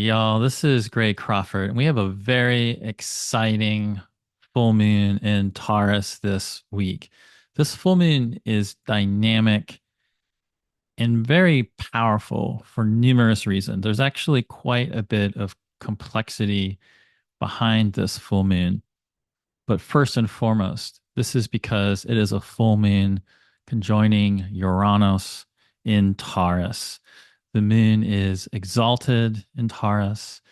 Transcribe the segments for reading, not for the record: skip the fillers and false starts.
y'all. This is Gray Crawford, and we have a very exciting full moon in Taurus this week. This full moon is dynamic and very powerful for numerous reasons. There's actually quite a bit of complexity behind this full moon. But first and foremost, this is because it is a full moon conjoining Uranus in Taurus. The moon is exalted in Taurus.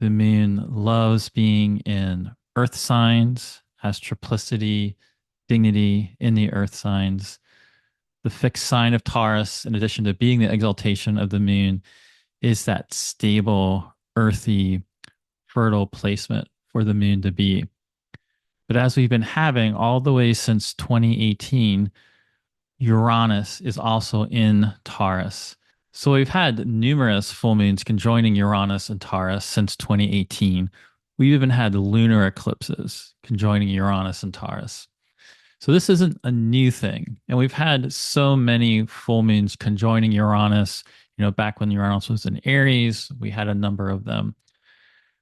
The moon loves being in earth signs, has triplicity, dignity in the earth signs. The fixed sign of Taurus, in addition to being the exaltation of the moon, is that stable, earthy, fertile placement for the moon to be. But as we've been having all the way since 2018, Uranus is also in Taurus. So we've had numerous full moons conjoining Uranus and Taurus since 2018. We've even had lunar eclipses conjoining Uranus and Taurus. So this isn't a new thing. And we've had so many full moons conjoining Uranus. Back when Uranus was in Aries, we had a number of them.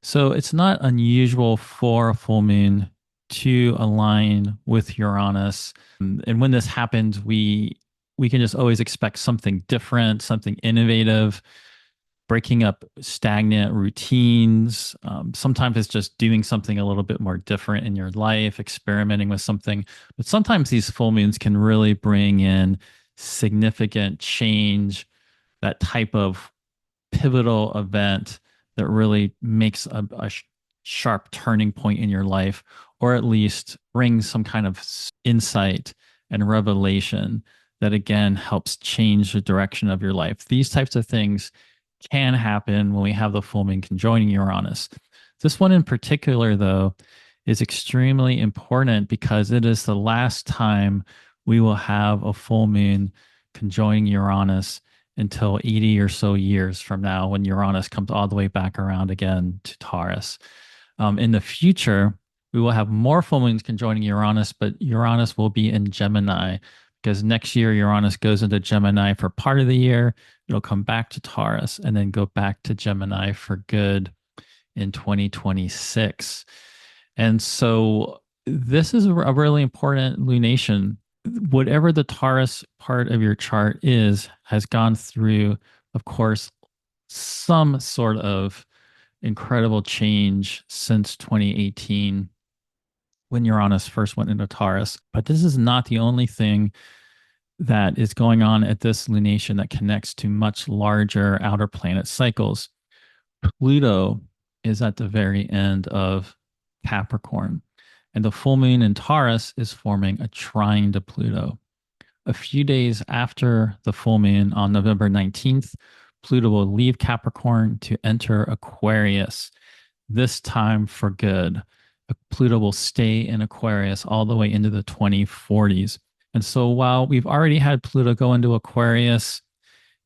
So it's not unusual for a full moon to align with Uranus. And when this happens, we can just always expect something different, something innovative, breaking up stagnant routines. Sometimes it's just doing something a little bit more different in your life, experimenting with something. But sometimes these full moons can really bring in significant change, that type of pivotal event that really makes a sharp turning point in your life, or at least brings some kind of insight and revelation that again helps change the direction of your life. These types of things can happen when we have the full moon conjoining Uranus. This one in particular, though, is extremely important because it is the last time we will have a full moon conjoining Uranus until 80 or so years from now, when Uranus comes all the way back around again to Taurus. In the future, we will have more full moons conjoining Uranus, but Uranus will be in Gemini because next year Uranus goes into Gemini for part of the year. It'll come back to Taurus and then go back to Gemini for good in 2026. And so this is a really important lunation. Whatever the Taurus part of your chart is, has gone through, of course, some sort of incredible change since 2018 when Uranus first went into Taurus. But this is not the only thing that is going on at this lunation that connects to much larger outer planet cycles. Pluto is at the very end of Capricorn, and the full moon in Taurus is forming a trine to Pluto. A few days after the full moon on November 19th, Pluto will leave Capricorn to enter Aquarius, this time for good. Pluto will stay in Aquarius all the way into the 2040s. And so while we've already had Pluto go into Aquarius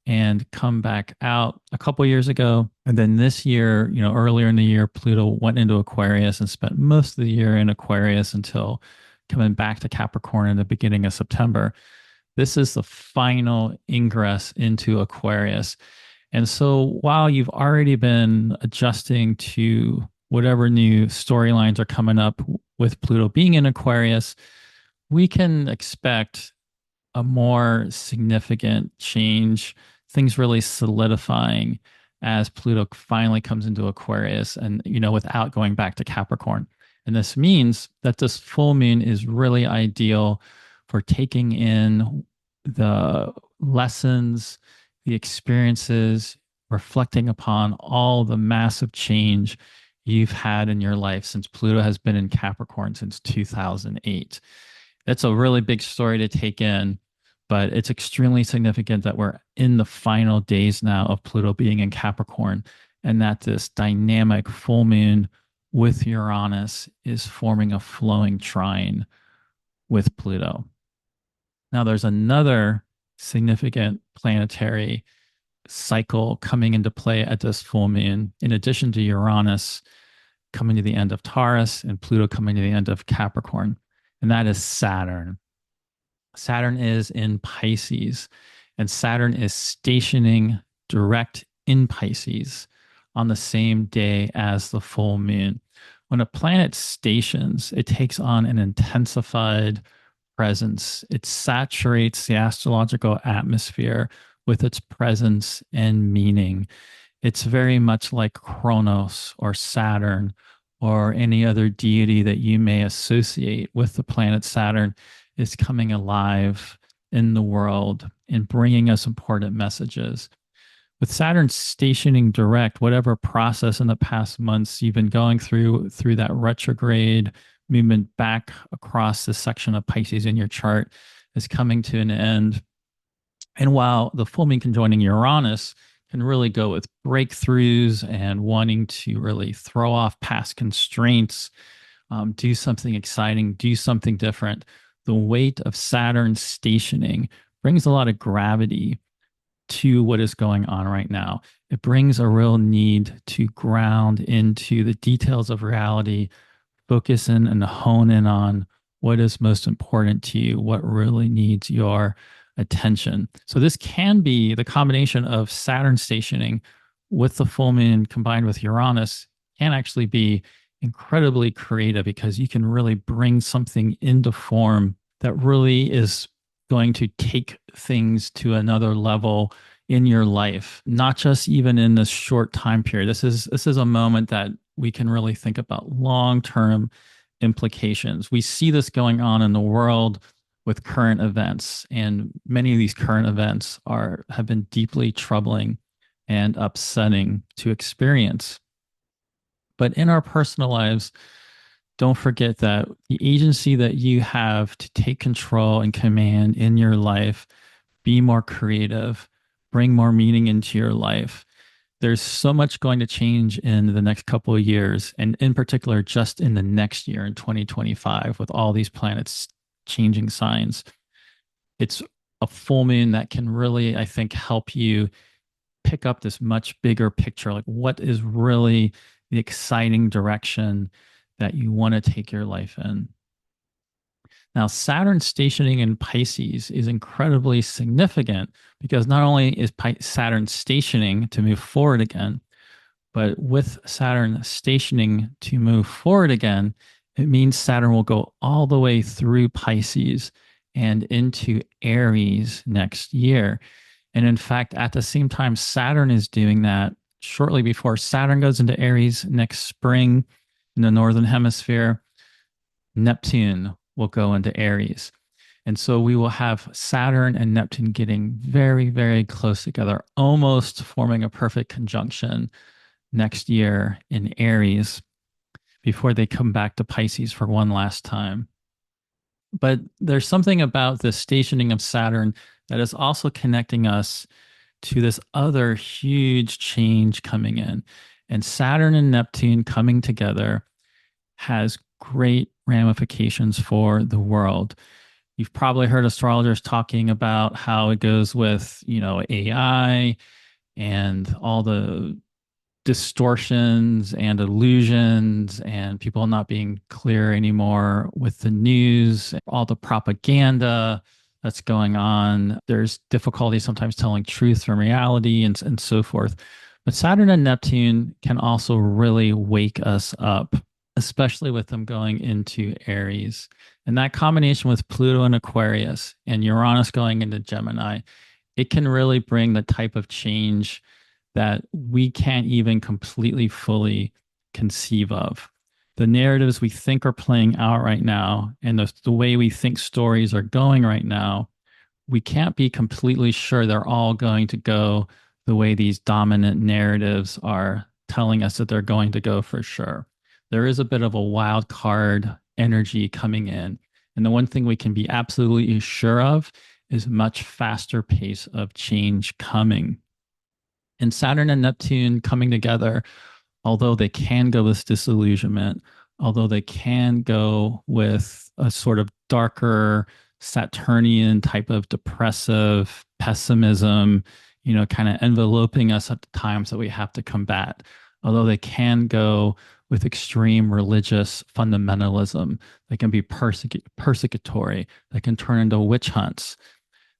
and come back out a couple years ago, and then this year, earlier in the year, Pluto went into Aquarius and spent most of the year in Aquarius until coming back to Capricorn in the beginning of September. This is the final ingress into Aquarius. And so while you've already been adjusting to whatever new storylines are coming up with Pluto being in Aquarius, we can expect a more significant change, things really solidifying as Pluto finally comes into Aquarius and, without going back to Capricorn. And this means that this full moon is really ideal for taking in the lessons, the experiences, reflecting upon all the massive change you've had in your life since Pluto has been in Capricorn since 2008. It's a really big story to take in, but it's extremely significant that we're in the final days now of Pluto being in Capricorn, and that this dynamic full moon with Uranus is forming a flowing trine with Pluto. Now, there's another significant planetary cycle coming into play at this full moon, in addition to Uranus coming to the end of Taurus and Pluto coming to the end of Capricorn, and that is Saturn. Saturn is in Pisces, and Saturn is stationing direct in Pisces on the same day as the full moon. When a planet stations, it takes on an intensified presence. It saturates the astrological atmosphere with its presence and meaning. It's very much like Kronos or Saturn or any other deity that you may associate with the planet Saturn is coming alive in the world and bringing us important messages. With Saturn stationing direct, whatever process in the past months you've been going through that retrograde movement back across this section of Pisces in your chart is coming to an end. And while the full moon conjoining Uranus can really go with breakthroughs and wanting to really throw off past constraints, do something exciting, do something different, the weight of Saturn stationing brings a lot of gravity to what is going on right now. It brings a real need to ground into the details of reality, focus in and hone in on what is most important to you, what really needs your attention. So this can be the combination of Saturn stationing with the full moon combined with Uranus can actually be incredibly creative because you can really bring something into form that really is going to take things to another level in your life, not just even in this short time period. This is a moment that we can really think about long-term implications. We see this going on in the world with current events, and many of these current events have been deeply troubling and upsetting to experience. But in our personal lives, don't forget that the agency that you have to take control and command in your life, be more creative, bring more meaning into your life. There's so much going to change in the next couple of years, and in particular, just in the next year in 2025, with all these planets changing signs. It's a full moon that can really, I think, help you pick up this much bigger picture. Like, what is really the exciting direction that you want to take your life in? Now, Saturn stationing in Pisces is incredibly significant because not only is Saturn stationing to move forward again, but with Saturn stationing to move forward again, it means Saturn will go all the way through Pisces and into Aries next year. And in fact, at the same time, Saturn is doing that shortly before Saturn goes into Aries next spring in the Northern Hemisphere. Neptune will go into Aries. And so we will have Saturn and Neptune getting very, very close together, almost forming a perfect conjunction next year in Aries before they come back to Pisces for one last time. But there's something about the stationing of Saturn that is also connecting us to this other huge change coming in. And Saturn and Neptune coming together has great ramifications for the world. You've probably heard astrologers talking about how it goes with, AI and all the distortions and illusions and people not being clear anymore with the news, all the propaganda that's going on. There's difficulty sometimes telling truth from reality and so forth. But Saturn and Neptune can also really wake us up, especially with them going into Aries. And that combination with Pluto and Aquarius and Uranus going into Gemini, it can really bring the type of change that we can't even completely fully conceive of. The narratives we think are playing out right now and the way we think stories are going right now, we can't be completely sure they're all going to go the way these dominant narratives are telling us that they're going to go for sure. There is a bit of a wild card energy coming in. And the one thing we can be absolutely sure of is much faster pace of change coming. And Saturn and Neptune coming together, although they can go with disillusionment, although they can go with a sort of darker Saturnian type of depressive pessimism, kind of enveloping us at the times that we have to combat, although they can go with extreme religious fundamentalism, they can be persecutory, they can turn into witch hunts.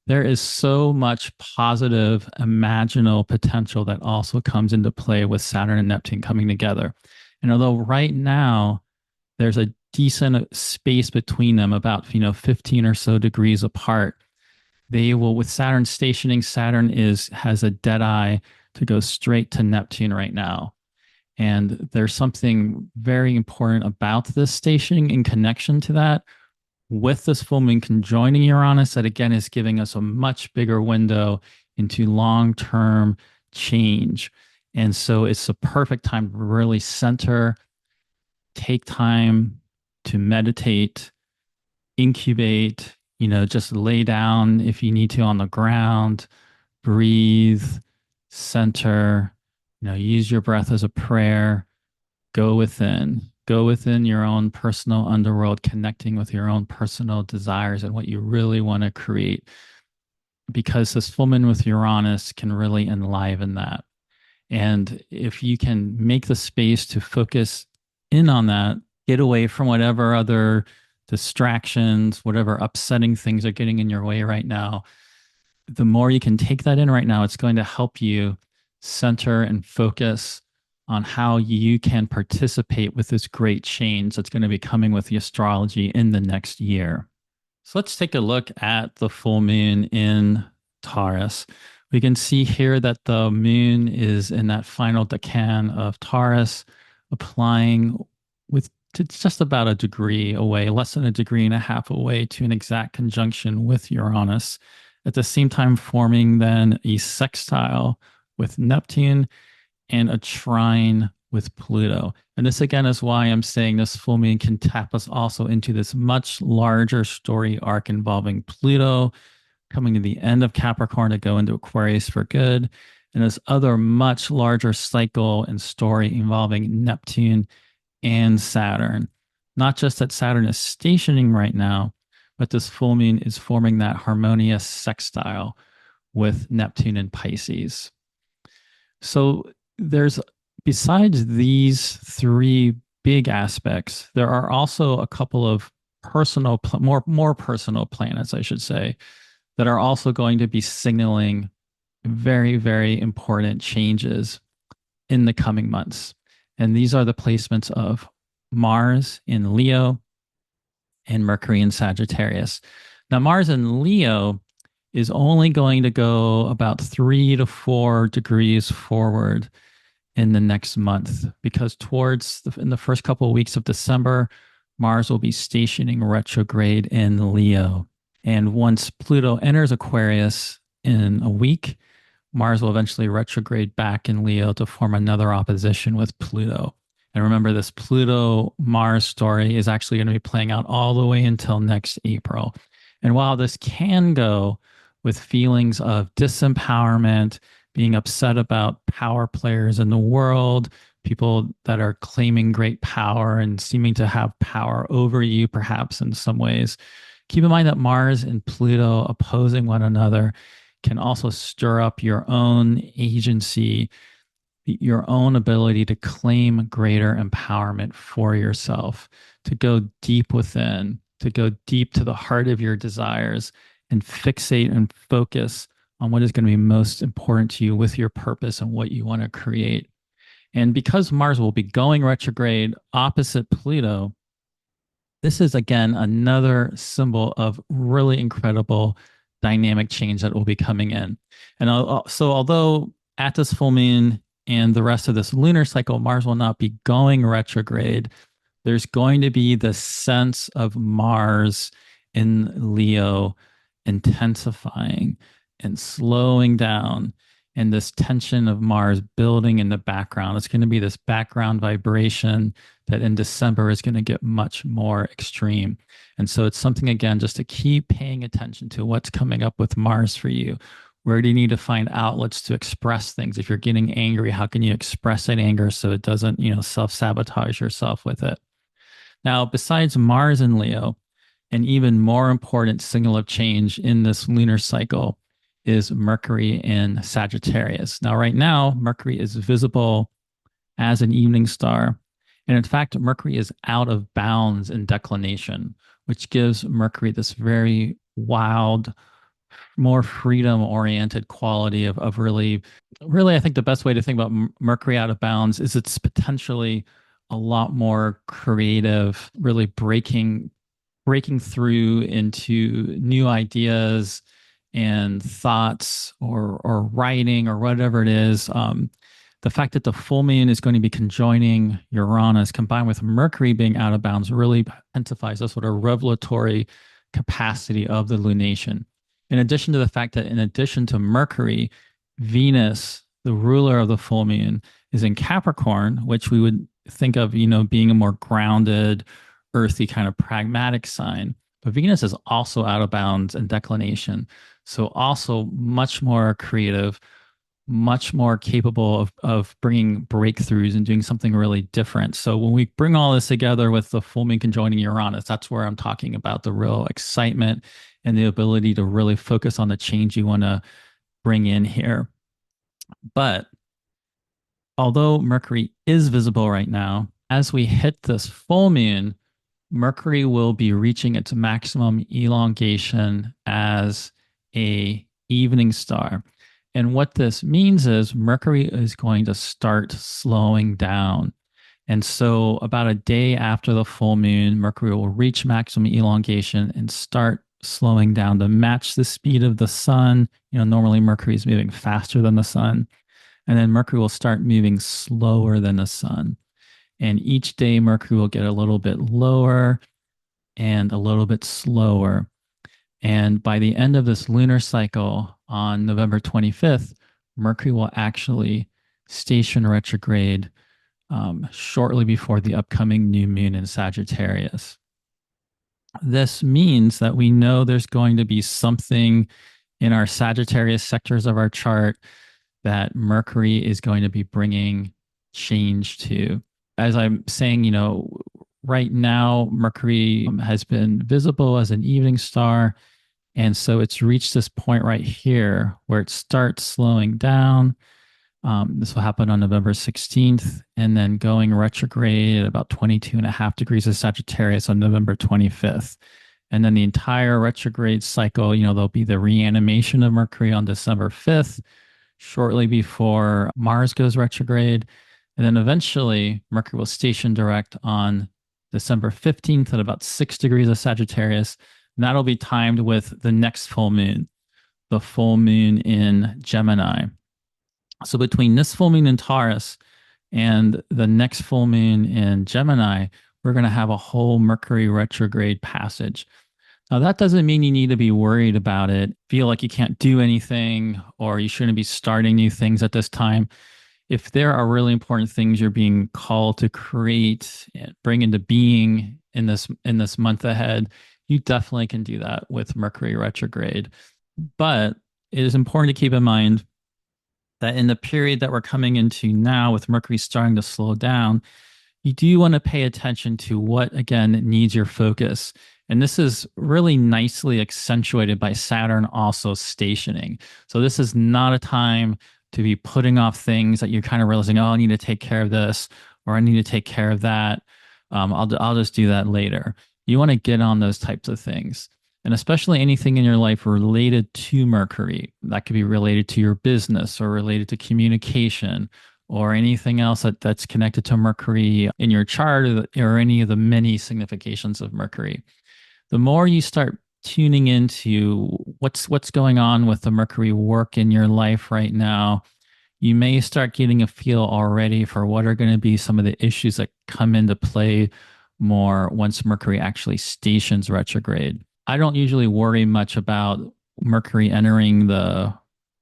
There is so much positive imaginal potential that also comes into play with Saturn and Neptune coming together. And although right now there's a decent space between them, about 15 or so degrees apart, they will, with Saturn stationing, Saturn is has a dead eye to go straight to Neptune right now. And there's something very important about this stationing in connection to that, with this full moon conjoining Uranus, that again is giving us a much bigger window into long term change. And so it's a perfect time to really center, take time to meditate, incubate, just lay down if you need to on the ground, breathe, center, use your breath as a prayer, go within your own personal underworld, connecting with your own personal desires and what you really want to create, because this full moon with Uranus can really enliven that. And if you can make the space to focus in on that, get away from whatever other distractions, whatever upsetting things are getting in your way right now, the more you can take that in right now, it's going to help you center and focus on how you can participate with this great change that's going to be coming with the astrology in the next year. So let's take a look at the full moon in Taurus. We can see here that the moon is in that final decan of Taurus, applying with just about a degree away, less than a degree and a half away, to an exact conjunction with Uranus. At the same time, forming then a sextile with Neptune and a trine with Pluto. And this again is why I'm saying this full moon can tap us also into this much larger story arc involving Pluto coming to the end of Capricorn to go into Aquarius for good, and this other much larger cycle and story involving Neptune and Saturn. Not just that Saturn is stationing right now, but this full moon is forming that harmonious sextile with Neptune and Pisces. So there's, besides these three big aspects, there are also a couple of personal, more personal planets, I should say, that are also going to be signaling very, very important changes in the coming months. And these are the placements of Mars in Leo and Mercury in Sagittarius. Now, Mars in Leo is only going to go about 3 to 4 degrees forward in the next month, because in the first couple of weeks of December, Mars will be stationing retrograde in Leo. And once Pluto enters Aquarius in a week, Mars will eventually retrograde back in Leo to form another opposition with Pluto. And remember, this Pluto-Mars story is actually going to be playing out all the way until next April. And while this can go with feelings of disempowerment, being upset about power players in the world, people that are claiming great power and seeming to have power over you, perhaps in some ways, keep in mind that Mars and Pluto opposing one another can also stir up your own agency, your own ability to claim greater empowerment for yourself, to go deep within, to go deep to the heart of your desires and fixate and focus on what is going to be most important to you with your purpose and what you want to create. And because Mars will be going retrograde opposite Pluto, this is again another symbol of really incredible dynamic change that will be coming in. And so although at this full moon and the rest of this lunar cycle, Mars will not be going retrograde, there's going to be the sense of Mars in Leo intensifying and slowing down, and this tension of Mars building in the background. It's going to be this background vibration that in December is going to get much more extreme. And so it's something, again, just to keep paying attention to what's coming up with Mars for you. Where do you need to find outlets to express things? If you're getting angry, how can you express that anger so it doesn't, self-sabotage yourself with it? Now, besides Mars and Leo, an even more important signal of change in this lunar cycle is Mercury in Sagittarius. Now, right now, Mercury is visible as an evening star. And in fact, Mercury is out of bounds in declination, which gives Mercury this very wild, more freedom oriented quality of really, I think the best way to think about Mercury out of bounds is it's potentially a lot more creative, really breaking through into new ideas and thoughts or writing or whatever it is. The fact that the full moon is going to be conjoining Uranus combined with Mercury being out of bounds really intensifies the sort of revelatory capacity of the lunation. In addition to the fact that, in addition to Mercury, Venus, the ruler of the full moon, is in Capricorn, which we would think of, being a more grounded, earthy kind of pragmatic sign. But Venus is also out of bounds and declination. So also much more creative, much more capable of bringing breakthroughs and doing something really different. So when we bring all this together with the full moon conjoining Uranus, that's where I'm talking about the real excitement and the ability to really focus on the change you want to bring in here. But although Mercury is visible right now, as we hit this full moon, Mercury will be reaching its maximum elongation as a evening star. And what this means is Mercury is going to start slowing down. And so about a day after the full moon, Mercury will reach maximum elongation and start slowing down to match the speed of the sun. Normally Mercury is moving faster than the sun. And then Mercury will start moving slower than the sun. And each day, Mercury will get a little bit lower and a little bit slower. And by the end of this lunar cycle on November 25th, Mercury will actually station retrograde shortly before the upcoming new moon in Sagittarius. This means that we know there's going to be something in our Sagittarius sectors of our chart that Mercury is going to be bringing change to. As I'm saying, right now, Mercury has been visible as an evening star. And so it's reached this point right here where it starts slowing down. This will happen on November 16th, and then going retrograde at about 22.5 degrees of Sagittarius on November 25th. And then the entire retrograde cycle, there'll be the reanimation of Mercury on December 5th, shortly before Mars goes retrograde. And then eventually Mercury will station direct on December 15th at about 6 degrees of Sagittarius. And that'll be timed with the next full moon, the full moon in Gemini. So between this full moon in Taurus and the next full moon in Gemini, we're going to have a whole Mercury retrograde passage. Now, that doesn't mean you need to be worried about it, feel like you can't do anything, or you shouldn't be starting new things at this time. If there are really important things you're being called to create and bring into being in this month ahead, you definitely can do that with Mercury retrograde. But it is important to keep in mind that in the period that we're coming into now, with Mercury starting to slow down, you do want to pay attention to what, again, needs your focus. And this is really nicely accentuated by Saturn also stationing. So this is not a time to be putting off things that you're kind of realizing, oh, I need to take care of this, or I need to take care of that. I'll just do that later. You want to get on those types of things. And especially anything in your life related to Mercury. That could be related to your business or related to communication or anything else that's connected to Mercury in your chart, or any of the many significations of Mercury. The more you start tuning into what's going on with the Mercury work in your life right now, you may start getting a feel already for what are going to be some of the issues that come into play more once Mercury actually stations retrograde. I don't usually worry much about Mercury entering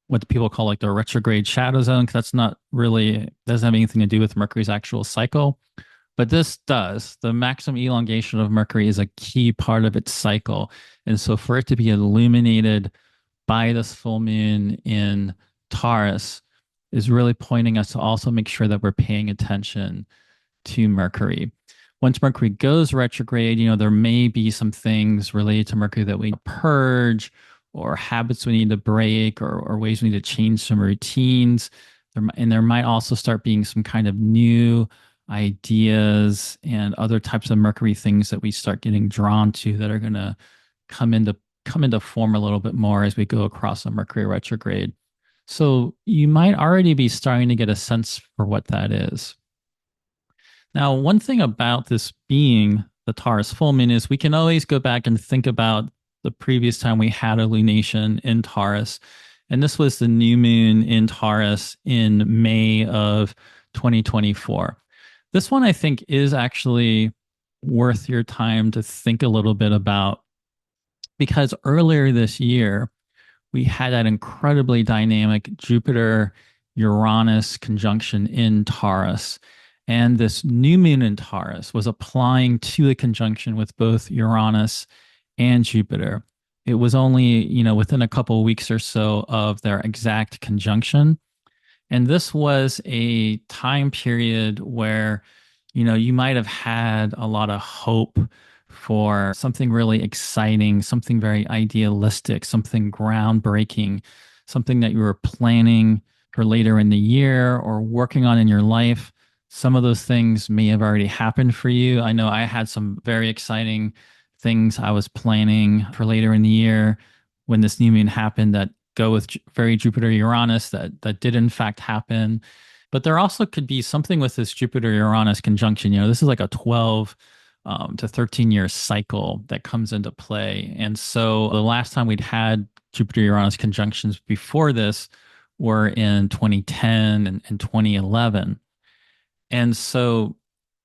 what people call like the retrograde shadow zone, because that's not really, doesn't have anything to do with Mercury's actual cycle. But this does. The maximum elongation of Mercury is a key part of its cycle. And so for it to be illuminated by this full moon in Taurus is really pointing us to also make sure that we're paying attention to Mercury. Once Mercury goes retrograde, there may be some things related to Mercury that we purge, or habits we need to break, or ways we need to change some routines. There might also start being some kind of new ideas and other types of Mercury things that we start getting drawn to that are going to come into come into form a little bit more as we go across the Mercury retrograde. So you might already be starting to get a sense for what that is. Now, one thing about this being the Taurus full moon is we can always go back and think about the previous time we had a lunation in Taurus. And this was the new moon in Taurus in May of 2024. This one I think is actually worth your time to think a little bit about because earlier this year, we had that incredibly dynamic Jupiter Uranus conjunction in Taurus. And this new moon in Taurus was applying to the conjunction with both Uranus and Jupiter. It was only, within a couple of weeks or so of their exact conjunction. And this was a time period where, you might have had a lot of hope for something really exciting, something very idealistic, something groundbreaking, something that you were planning for later in the year or working on in your life. Some of those things may have already happened for you. I know I had some very exciting things I was planning for later in the year when this new moon happened that go with very Jupiter Uranus that did in fact happen. But there also could be something with this Jupiter Uranus conjunction. This is like a 12 to 13-year cycle that comes into play. And so the last time we'd had Jupiter Uranus conjunctions before this were in 2010 and 2011. And so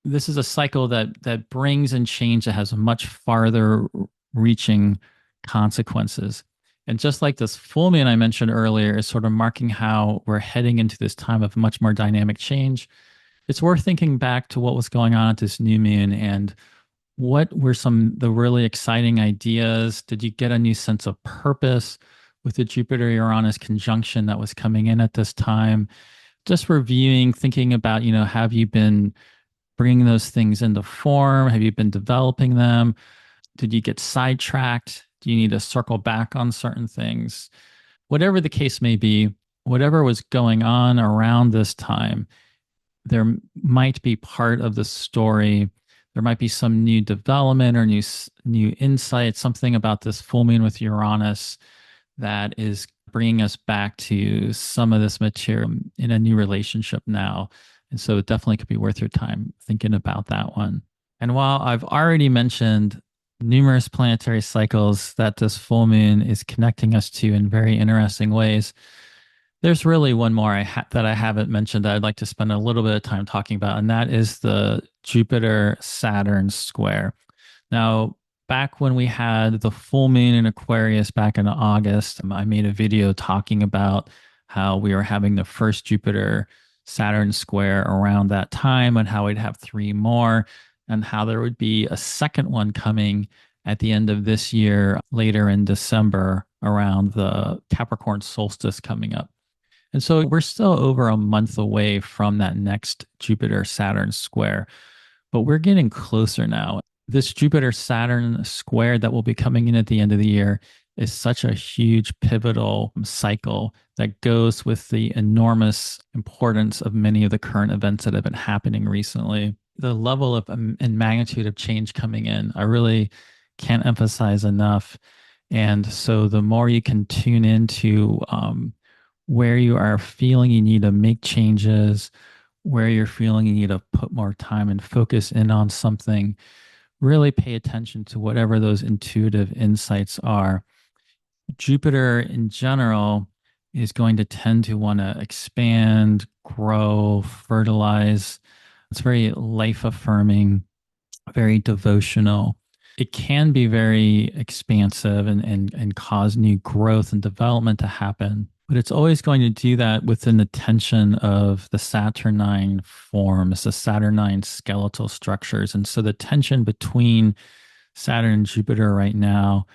this is a cycle that brings in change that has much farther reaching consequences. And just like this full moon I mentioned earlier is sort of marking how we're heading into this time of much more dynamic change, it's worth thinking back to what was going on at this new moon and what were some the really exciting ideas. Did you get a new sense of purpose with the Jupiter Uranus conjunction that was coming in at this time? Just reviewing, thinking about, have you been bringing those things into form? Have you been developing them? Did you get sidetracked? Do you need to circle back on certain things? Whatever the case may be, whatever was going on around this time, there might be part of the story. There might be some new development or new insight, something about this full moon with Uranus that is bringing us back to some of this material in a new relationship now. And so it definitely could be worth your time thinking about that one. And while I've already mentioned numerous planetary cycles that this full moon is connecting us to in very interesting ways, there's really one more that I haven't mentioned that I'd like to spend a little bit of time talking about, and that is the Jupiter-Saturn square. Now, back when we had the full moon in Aquarius back in August, I made a video talking about how we were having the first Jupiter Saturn square around that time and how we'd have three more and how there would be a second one coming at the end of this year, later in December, around the Capricorn solstice coming up. And so we're still over a month away from that next Jupiter Saturn square, but we're getting closer now. This Jupiter Saturn square that will be coming in at the end of the year is such a huge pivotal cycle that goes with the enormous importance of many of the current events that have been happening recently. The level of and magnitude of change coming in, I really can't emphasize enough. And so the more you can tune into where you are feeling you need to make changes, where you're feeling you need to put more time and focus in on something, really pay attention to whatever those intuitive insights are. Jupiter in general is going to tend to want to expand, grow, fertilize. It's very life affirming, very devotional. It can be very expansive and cause new growth and development to happen. But it's always going to do that within the tension of the Saturnine forms, the Saturnine skeletal structures. And so the tension between Saturn and Jupiter right now,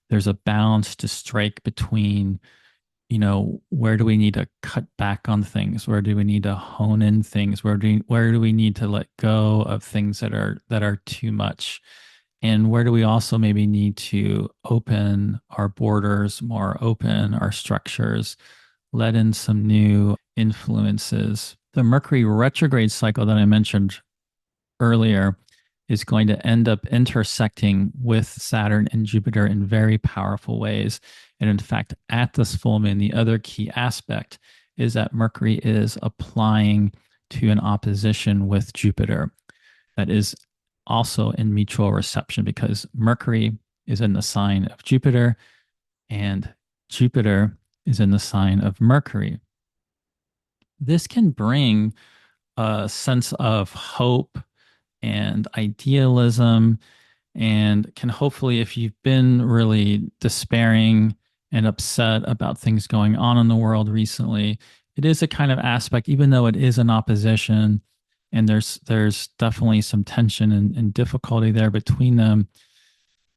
there's a balance to strike between, where do we need to cut back on things? Where do we need to hone in things? Where do we need to let go of things that are too much? And where do we also maybe need to open our borders more, open our structures, let in some new influences? The Mercury retrograde cycle that I mentioned earlier is going to end up intersecting with Saturn and Jupiter in very powerful ways. And in fact, at this full moon, the other key aspect is that Mercury is applying to an opposition with Jupiter that is also in mutual reception because Mercury is in the sign of Jupiter and Jupiter is in the sign of Mercury. This can bring a sense of hope and idealism, and can hopefully, if you've been really despairing and upset about things going on in the world recently, it is a kind of aspect, even though it is an opposition, and there's definitely some tension and difficulty there between them.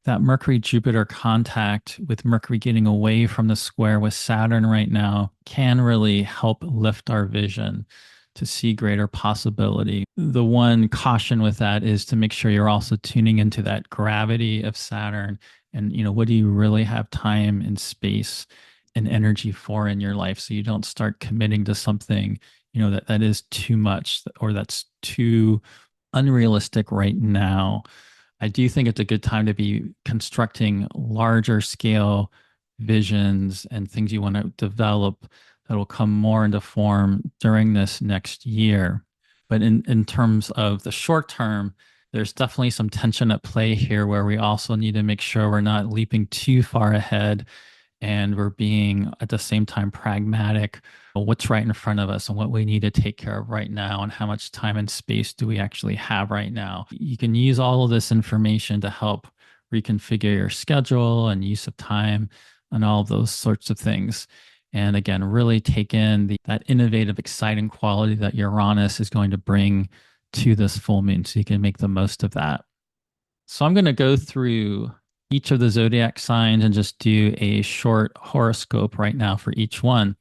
That Mercury Jupiter contact, with Mercury getting away from the square with Saturn right now, can really help lift our vision to see greater possibility. The one caution with that is to make sure you're also tuning into that gravity of Saturn, and what do you really have time and space and energy for in your life, so you don't start committing to something that is too much or that's too unrealistic right now. I do think it's a good time to be constructing larger scale visions and things you want to develop that will come more into form during this next year. But in terms of the short term, there's definitely some tension at play here where we also need to make sure we're not leaping too far ahead and we're being at the same time pragmatic what's right in front of us and what we need to take care of right now and how much time and space do we actually have right now. You can use all of this information to help reconfigure your schedule and use of time and all of those sorts of things. And again, really take in that innovative, exciting quality that Uranus is going to bring to this full moon so you can make the most of that. So I'm going to go through each of the zodiac signs and just do a short horoscope right now for each one.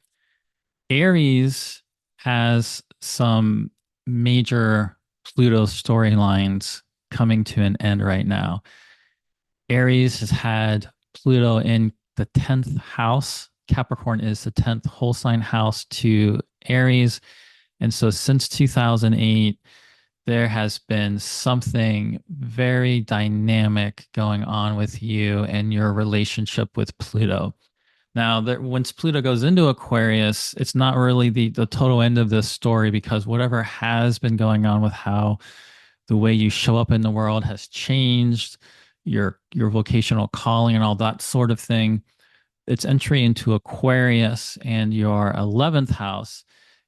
Aries has some major Pluto storylines coming to an end right now. Aries has had Pluto in the 10th house. Capricorn is the 10th whole sign house to Aries. And so since 2008, there has been something very dynamic going on with you and your relationship with Pluto. Now, once Pluto goes into Aquarius, it's not really the total end of this story, because whatever has been going on with how the way you show up in the world has changed, your vocational calling and all that sort of thing. Its entry into Aquarius and your 11th house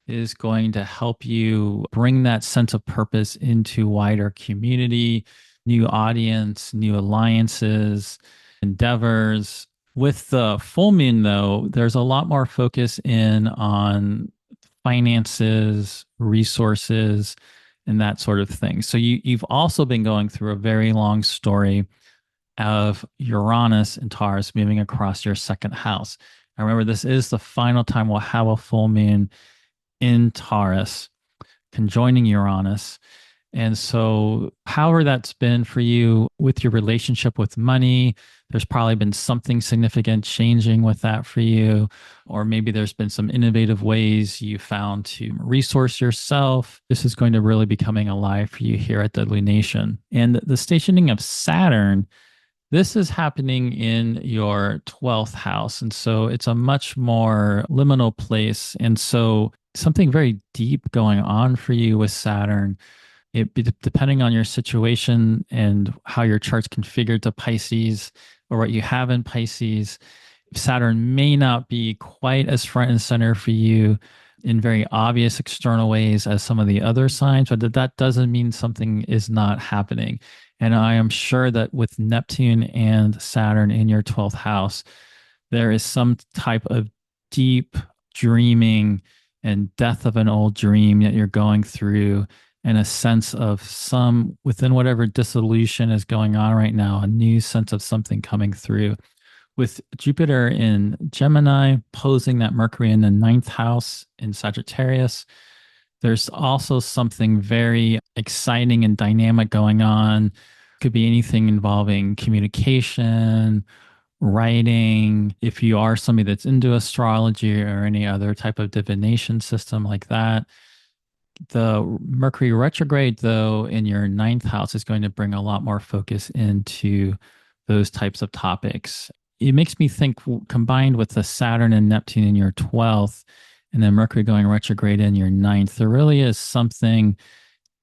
is going to help you bring that sense of purpose into wider community, new audience, new alliances, endeavors. With the full moon, though, there's a lot more focus in on finances, resources, and that sort of thing. So you've also been going through a very long story of Uranus and Taurus moving across your second house. Now remember, this is the final time we'll have a full moon in Taurus, conjoining Uranus. And so, however that's been for you with your relationship with money, there's probably been something significant changing with that for you. Or maybe there's been some innovative ways you found to resource yourself. This is going to really be coming alive for you here at the lunation. And the stationing of Saturn, this is happening in your 12th house. And so it's a much more liminal place. And so something very deep going on for you with Saturn. Depending on your situation and how your chart's configured to Pisces or what you have in Pisces, Saturn may not be quite as front and center for you in very obvious external ways as some of the other signs, but that doesn't mean something is not happening. And I am sure that with Neptune and Saturn in your 12th house, there is some type of deep dreaming and death of an old dream that you're going through, and a sense of some, within whatever dissolution is going on right now, a new sense of something coming through. With Jupiter in Gemini, posing that Mercury in the 9th house in Sagittarius, there's also something very exciting and dynamic going on. Could be anything involving communication, writing. If you are somebody that's into astrology or any other type of divination system like that, The Mercury retrograde, though, in your ninth house is going to bring a lot more focus into those types of topics. It makes me think, combined with the Saturn and Neptune in your 12th, and then Mercury going retrograde in your ninth, there really is something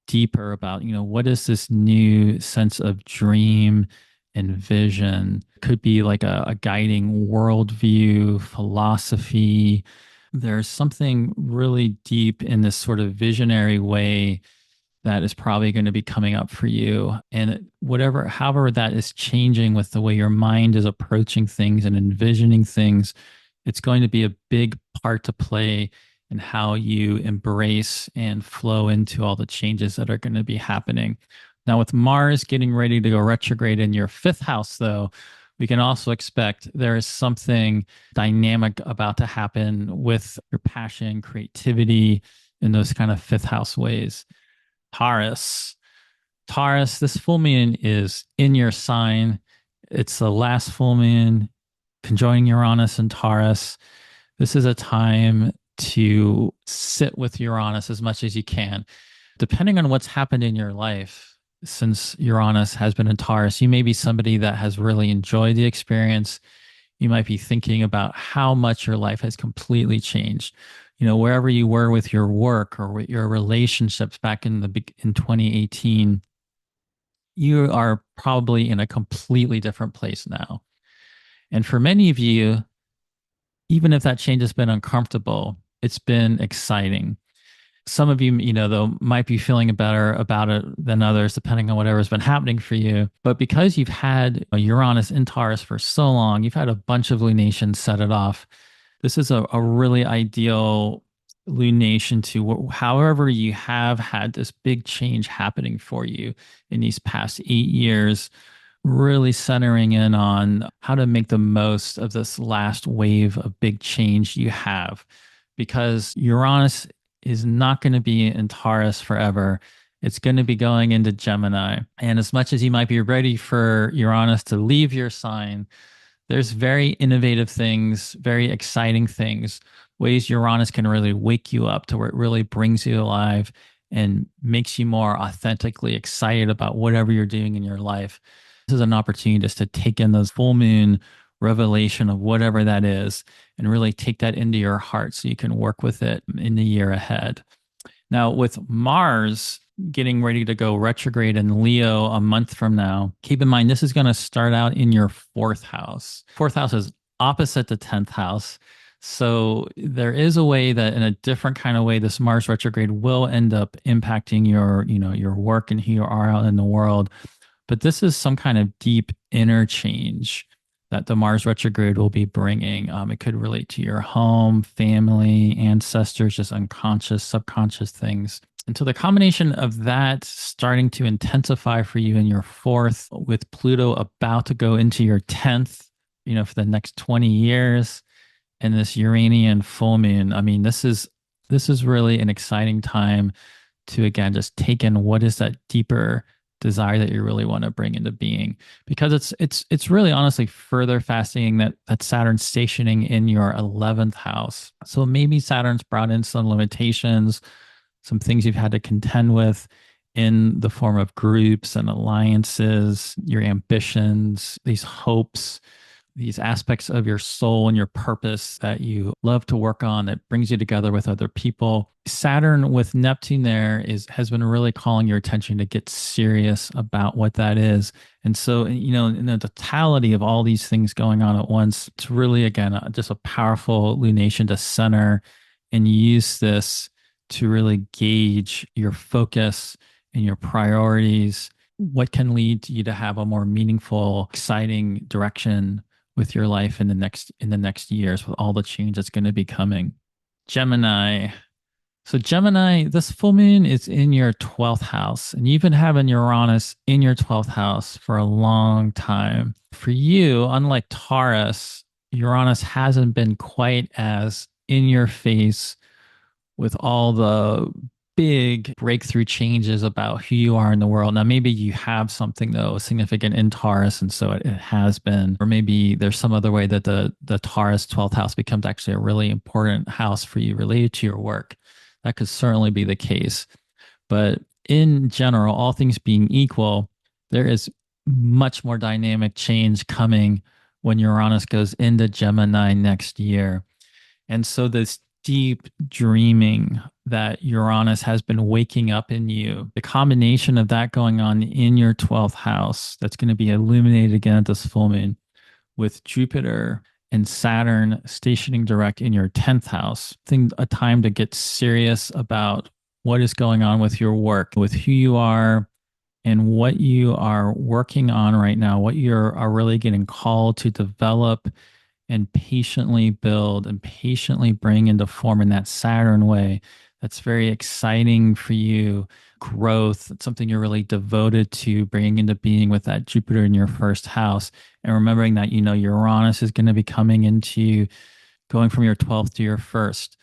deeper about, what is this new sense of dream and vision? Could be like a guiding worldview, philosophy. There's something really deep in this sort of visionary way that is probably going to be coming up for you. And whatever, however, that is changing with the way your mind is approaching things and envisioning things, it's going to be a big part to play in how you embrace and flow into all the changes that are going to be happening. Now, with Mars getting ready to go retrograde in your fifth house, though, we can also expect there is something dynamic about to happen with your passion, creativity, in those kind of fifth house ways. Taurus. Taurus, this full moon is in your sign. It's the last full moon conjoining Uranus and Taurus. This is a time to sit with Uranus as much as you can. Depending on what's happened in your life since Uranus has been in Taurus, you may be somebody that has really enjoyed the experience. You might be thinking about how much your life has completely changed. Wherever you were with your work or with your relationships back in 2018, you are probably in a completely different place now. And for many of you, even if that change has been uncomfortable, it's been exciting. Some of you, though, might be feeling better about it than others, depending on whatever's been happening for you. But because you've had Uranus in Taurus for so long, you've had a bunch of lunations set it off. This is a really ideal lunation to however you have had this big change happening for you in these past 8 years, really centering in on how to make the most of this last wave of big change you have. Because Uranus is not going to be in Taurus forever. It's going to be going into Gemini. And as much as you might be ready for Uranus to leave your sign, there's very innovative things, very exciting things, ways Uranus can really wake you up to where it really brings you alive and makes you more authentically excited about whatever you're doing in your life. This is an opportunity just to take in those full moon revelation of whatever that is and really take that into your heart so you can work with it in the year ahead. Now, with Mars getting ready to go retrograde in Leo a month from now, keep in mind this is going to start out in your fourth house. Fourth house is opposite the 10th house. So there is a way that in a different kind of way, this Mars retrograde will end up impacting your work and who you are out in the world. But this is some kind of deep interchange that the Mars retrograde will be bringing. It could relate to your home, family, ancestors, just unconscious, subconscious things. And so the combination of that starting to intensify for you in your fourth, with Pluto about to go into your 10th, for the next 20 years, and this Uranian full moon. I mean, this is really an exciting time to, again, just take in what is that deeper desire that you really want to bring into being, because it's really honestly further fascinating that Saturn's stationing in your 11th house. So maybe Saturn's brought in some limitations, some things you've had to contend with in the form of groups and alliances, your ambitions, these hopes, these aspects of your soul and your purpose that you love to work on that brings you together with other people. Saturn with Neptune there has been really calling your attention to get serious about what that is. And so, in the totality of all these things going on at once, it's really, again, just a powerful lunation to center and use this to really gauge your focus and your priorities, what can lead you to have a more meaningful, exciting direction with your life in the next years, with all the change that's going to be coming. Gemini. So Gemini, this full moon is in your 12th house, and you've been having Uranus in your 12th house for a long time. For you, unlike Taurus, Uranus hasn't been quite as in your face with all the big breakthrough changes about who you are in the world. Now, maybe you have something, though, significant in Taurus, and so it has been, or maybe there's some other way that the Taurus 12th house becomes actually a really important house for you related to your work. That could certainly be the case. But in general, all things being equal, there is much more dynamic change coming when Uranus goes into Gemini next year. And so this deep dreaming that Uranus has been waking up in you, the combination of that going on in your 12th house, that's going to be illuminated again at this full moon with Jupiter and Saturn stationing direct in your 10th house. I think a time to get serious about what is going on with your work, with who you are, and what you are working on right now, what you are really getting called to develop and patiently build and patiently bring into form in that Saturn way. That's very exciting for you. Growth, it's something you're really devoted to bringing into being with that Jupiter in your first house. And remembering that, Uranus is going to be coming into going from your 12th to your first.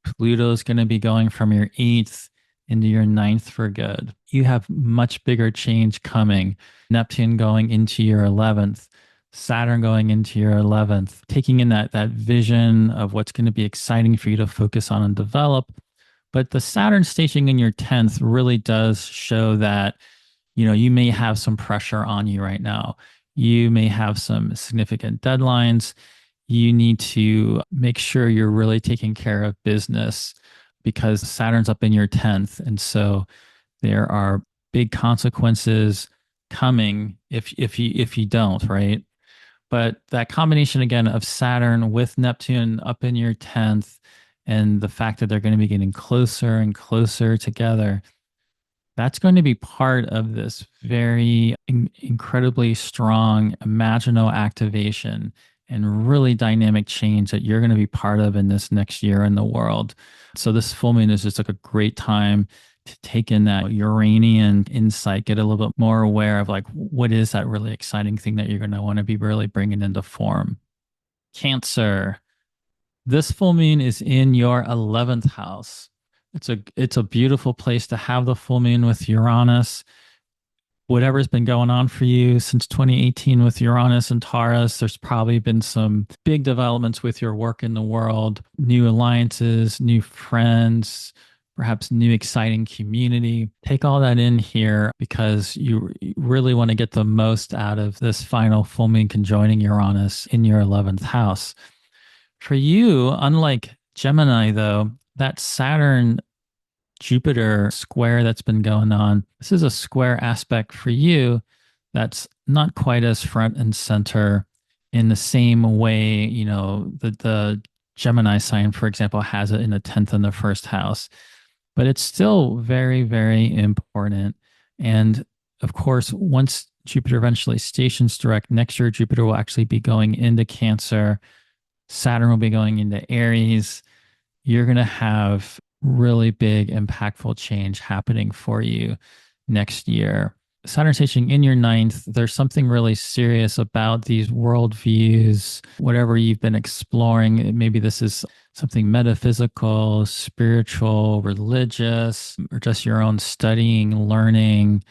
Pluto is going to be going from your 8th into your 9th for good. You have much bigger change coming. Neptune going into your 11th. Saturn going into your 11th, taking in that vision of what's going to be exciting for you to focus on and develop. But the Saturn stationing in your 10th really does show that, you may have some pressure on you right now. You may have some significant deadlines. You need to make sure you're really taking care of business because Saturn's up in your 10th. And so there are big consequences coming if you don't, right? But that combination again of Saturn with Neptune up in your 10th and the fact that they're going to be getting closer and closer together, that's going to be part of this very incredibly strong imaginal activation and really dynamic change that you're going to be part of in this next year in the world. So this full moon is just like a great time to take in that Uranian insight, get a little bit more aware of like, what is that really exciting thing that you're going to want to be really bringing into form. Cancer. This full moon is in your 11th house. It's a beautiful place to have the full moon with Uranus. Whatever's been going on for you since 2018 with Uranus and Taurus, there's probably been some big developments with your work in the world, new alliances, new friends, perhaps new exciting community. Take all that in here because you really want to get the most out of this final full moon conjoining Uranus in your 11th house. For you, unlike Gemini, though, that Saturn Jupiter square that's been going on, this is a square aspect for you that's not quite as front and center in the same way, the Gemini sign, for example, has it in the 10th and the first house. But it's still very, very important. And of course, once Jupiter eventually stations direct next year, Jupiter will actually be going into Cancer. Saturn will be going into Aries. You're going to have really big, impactful change happening for you next year. Saturn stationing in your 9th, there's something really serious about these worldviews, whatever you've been exploring. Maybe this is something metaphysical, spiritual, religious, or just your own studying, learning,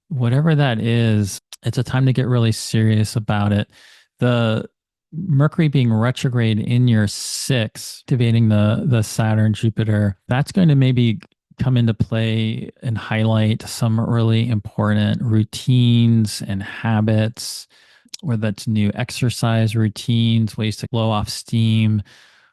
whatever that is. It's a time to get really serious about it. The Mercury being retrograde in your 6th, activating the Saturn Jupiter, that's going to maybe come into play and highlight some really important routines and habits, whether that's new exercise routines, ways to blow off steam,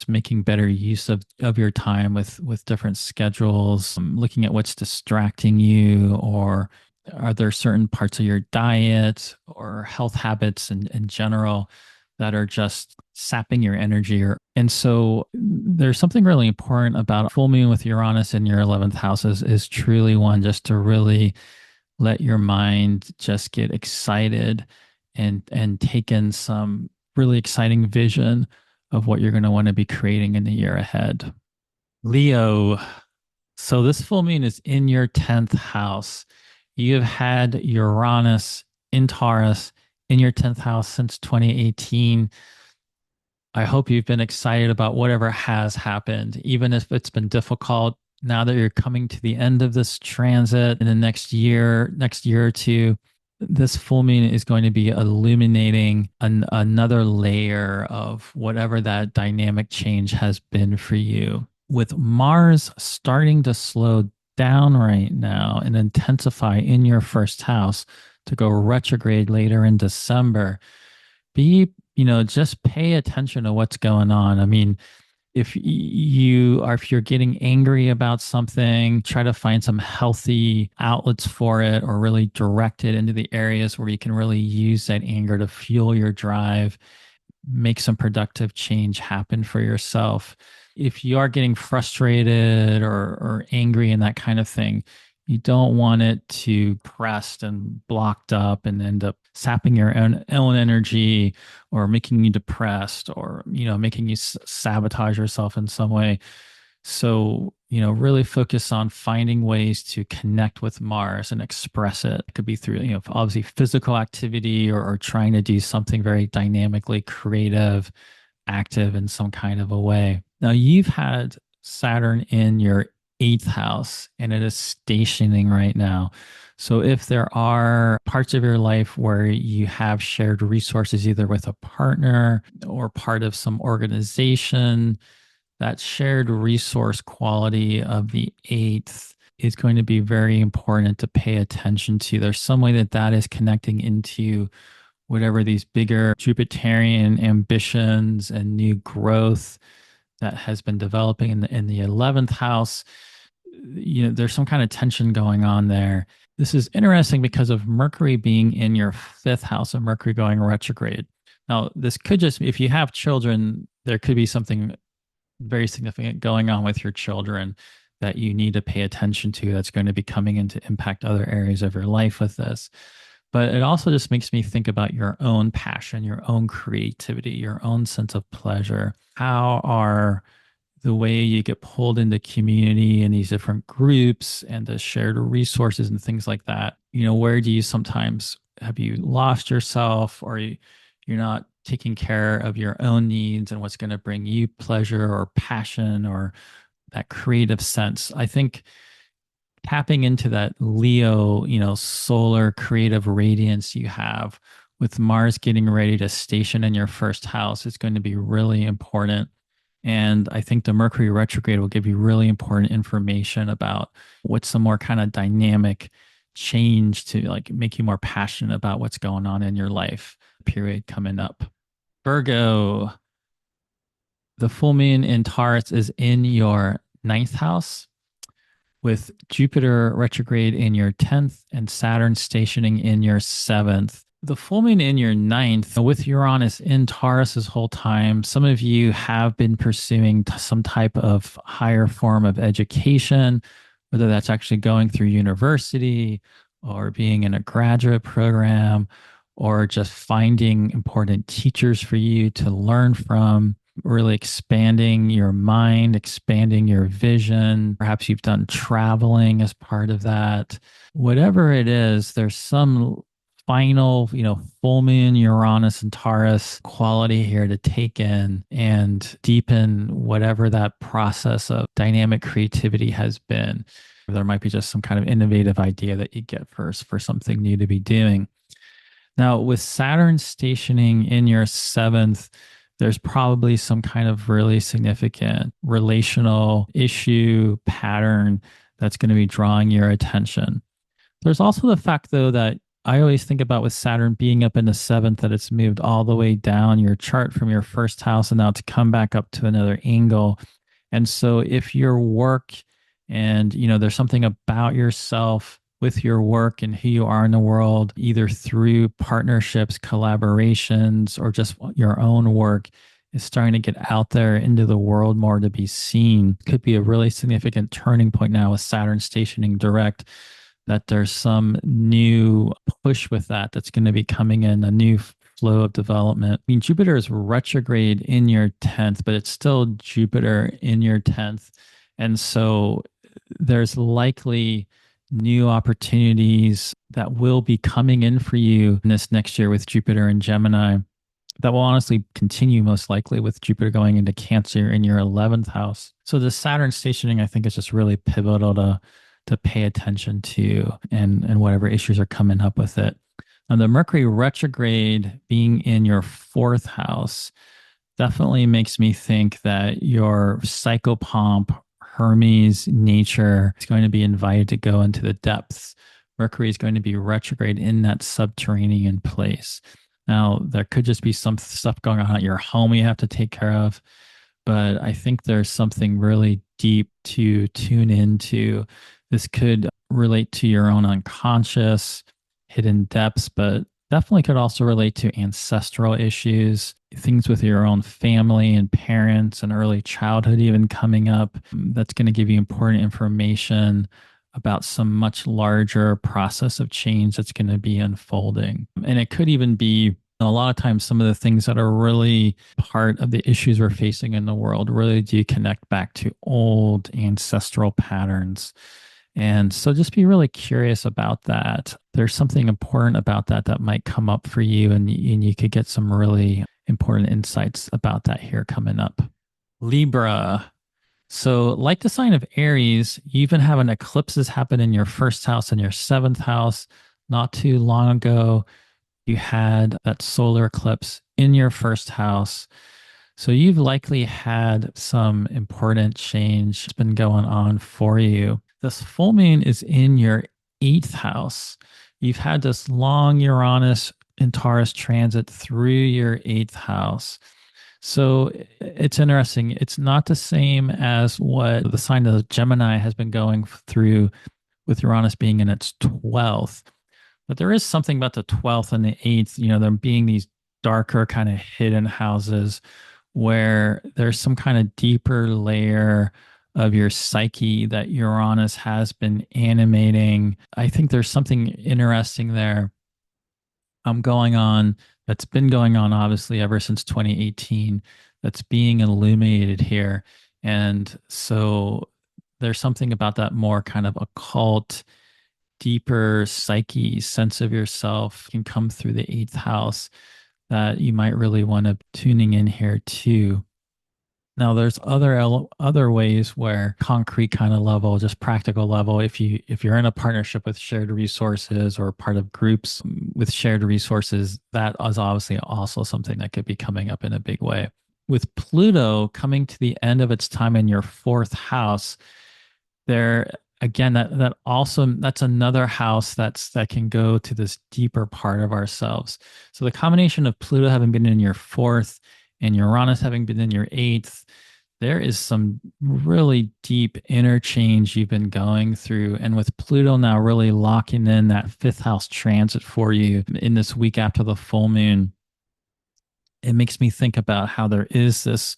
making better use of your time with different schedules, looking at what's distracting you, or are there certain parts of your diet or health habits in general that are just sapping your energy. And so there's something really important about a full moon with Uranus in your 11th house is truly one just to really let your mind just get excited and take in some really exciting vision of what you're going to want to be creating in the year ahead. Leo. So this full moon is in your 10th house. You have had Uranus in Taurus in your 10th house since 2018. I hope you've been excited about whatever has happened, even if it's been difficult. Now that you're coming to the end of this transit in the next year or two, this full moon is going to be illuminating another layer of whatever that dynamic change has been for you. with Mars starting to slow down right now and intensify in your first house to go retrograde later in December, just pay attention to what's going on. I mean, if you're getting angry about something, try to find some healthy outlets for it or really direct it into the areas where you can really use that anger to fuel your drive, make some productive change happen for yourself. If you are getting frustrated or angry and that kind of thing, you don't want it to pressed and blocked up and end up sapping your own energy or making you depressed or making you sabotage yourself in some way. So, really focus on finding ways to connect with Mars and express it. It could be through, obviously physical activity or trying to do something very dynamically creative, active in some kind of a way. Now, you've had Saturn in your eighth house and it is stationing right now. So, if there are parts of your life where you have shared resources, either with a partner or part of some organization, that shared resource quality of the eighth is going to be very important to pay attention to. There's some way that that is connecting into whatever these bigger Jupiterian ambitions and new growth that has been developing in the 11th house. There's some kind of tension going on there. This is interesting because of Mercury being in your fifth house and Mercury going retrograde. Now, this could just, if you have children, there could be something very significant going on with your children that you need to pay attention to that's going to be coming in to impact other areas of your life with this. But it also just makes me think about your own passion, your own creativity, your own sense of pleasure. How are the way you get pulled into community and these different groups and the shared resources and things like that? Where do you sometimes have you lost yourself or you're not taking care of your own needs and what's going to bring you pleasure or passion or that creative sense? I think tapping into that Leo, solar creative radiance you have with Mars getting ready to station in your first house is going to be really important. And I think the Mercury retrograde will give you really important information about what's some more kind of dynamic change to like make you more passionate about what's going on in your life period coming up. Virgo, the full moon in Taurus is in your ninth house with Jupiter retrograde in your 10th and Saturn stationing in your seventh. The full moon in your ninth with Uranus in Taurus this whole time. Some of you have been pursuing some type of higher form of education, whether that's actually going through university or being in a graduate program or just finding important teachers for you to learn from, really expanding your mind, expanding your vision. Perhaps you've done traveling as part of that. Whatever it is, there's some final, full moon Uranus and Taurus quality here to take in and deepen whatever that process of dynamic creativity has been. There might be just some kind of innovative idea that you get first for something new to be doing. Now, with Saturn stationing in your seventh, there's probably some kind of really significant relational issue pattern that's going to be drawing your attention. There's also the fact, though, that I always think about with Saturn being up in the seventh, that it's moved all the way down your chart from your first house and now to come back up to another angle. And so if your work and, there's something about yourself with your work and who you are in the world, either through partnerships, collaborations, or just your own work is starting to get out there into the world more to be seen. Could be a really significant turning point now with Saturn stationing direct, that there's some new push with that that's going to be coming in, a new flow of development. I mean, Jupiter is retrograde in your 10th, but it's still Jupiter in your 10th. And so there's likely new opportunities that will be coming in for you in this next year with Jupiter and Gemini that will honestly continue most likely with Jupiter going into Cancer in your 11th house. So the Saturn stationing, I think, is just really pivotal to pay attention to and whatever issues are coming up with it. Now, the Mercury retrograde being in your fourth house, definitely makes me think that your psychopomp Hermes nature is going to be invited to go into the depths. Mercury is going to be retrograde in that subterranean place. Now, there could just be some stuff going on at your home you have to take care of, but I think there's something really deep to tune into. This could relate to your own unconscious, hidden depths, but definitely could also relate to ancestral issues, things with your own family and parents and early childhood even coming up. That's going to give you important information about some much larger process of change that's going to be unfolding. And it could even be a lot of times some of the things that are really part of the issues we're facing in the world really do connect back to old ancestral patterns. And so just be really curious about that. There's something important about that that might come up for you, and you could get some really important insights about that here coming up. Libra. So, like the sign of Aries, you even have an eclipses happen in your first house and your seventh house. Not too long ago, you had that solar eclipse in your first house. So, you've likely had some important change that's been going on for you. This full moon is in your eighth house. You've had this long Uranus and Taurus transit through your eighth house. So it's interesting. It's not the same as what the sign of Gemini has been going through with Uranus being in its 12th. But there is something about the 12th and the 8th, them being these darker kind of hidden houses where there's some kind of deeper layer of your psyche that Uranus has been animating. I think there's something interesting there going on that's been going on obviously ever since 2018 that's being illuminated here. And so there's something about that more kind of occult, deeper psyche sense of yourself can come through the eighth house that you might really want to tuning in here too. Now, there's other ways where concrete kind of level, just practical level, if you're in a partnership with shared resources or part of groups with shared resources, that is obviously also something that could be coming up in a big way. With Pluto coming to the end of its time in your fourth house, there again that's another house that can go to this deeper part of ourselves. So the combination of Pluto having been in your fourth and Uranus having been in your eighth, there is some really deep interchange you've been going through. And with Pluto now really locking in that fifth house transit for you in this week after the full moon, it makes me think about how there is this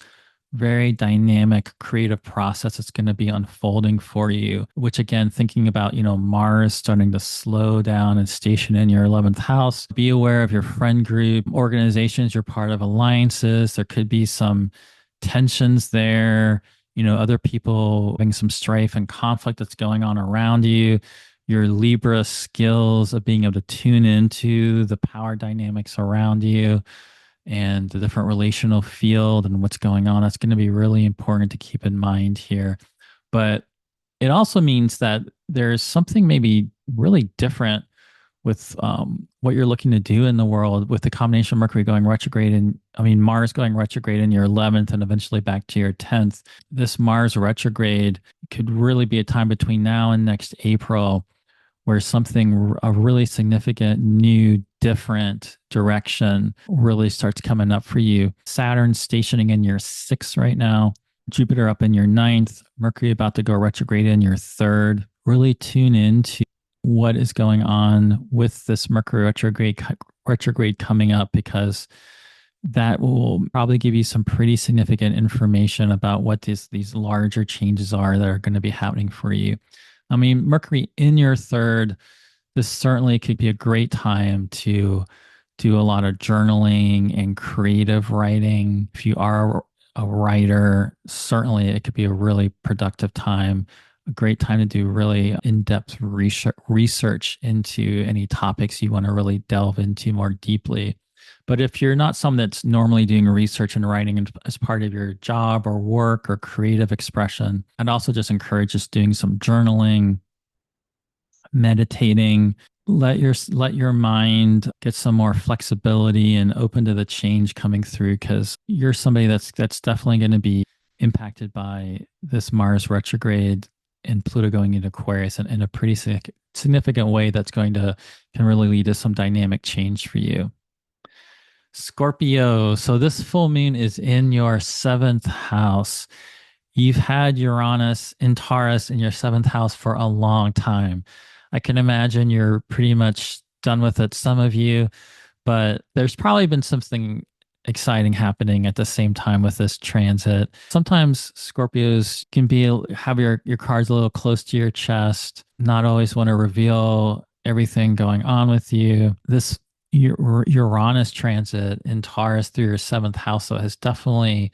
very dynamic creative process that's going to be unfolding for you, which again, thinking about, Mars starting to slow down and station in your 11th house. Be aware of your friend group, organizations, you're part of alliances. There could be some tensions there, other people having some strife and conflict that's going on around you. Your Libra skills of being able to tune into the power dynamics around you and the different relational field and what's going on. That's going to be really important to keep in mind here. But it also means that there's something maybe really different with what you're looking to do in the world with the combination of Mercury going retrograde and Mars going retrograde in your 11th and eventually back to your 10th. This Mars retrograde could really be a time between now and next April where a really significant new different direction really starts coming up for you. Saturn stationing in your sixth right now, Jupiter up in your ninth, Mercury about to go retrograde in your third. Really tune into what is going on with this Mercury retrograde coming up, because that will probably give you some pretty significant information about what these larger changes are that are going to be happening for you. Mercury in your third, this certainly could be a great time to do a lot of journaling and creative writing. If you are a writer, certainly it could be a really productive time, a great time to do really in-depth research into any topics you want to really delve into more deeply. But if you're not someone that's normally doing research and writing as part of your job or work or creative expression, I'd also just encourage just doing some journaling, meditating, let your mind get some more flexibility and open to the change coming through, because you're somebody that's definitely going to be impacted by this Mars retrograde and Pluto going into Aquarius in a pretty significant way that's going to can really lead to some dynamic change for you. Scorpio. So this full moon is in your seventh house. You've had Uranus in Taurus in your seventh house for a long time. I can imagine you're pretty much done with it, some of you, but there's probably been something exciting happening at the same time with this transit. Sometimes Scorpios can have your cards a little close to your chest, not always want to reveal everything going on with you. This Uranus transit in Taurus through your seventh house so has definitely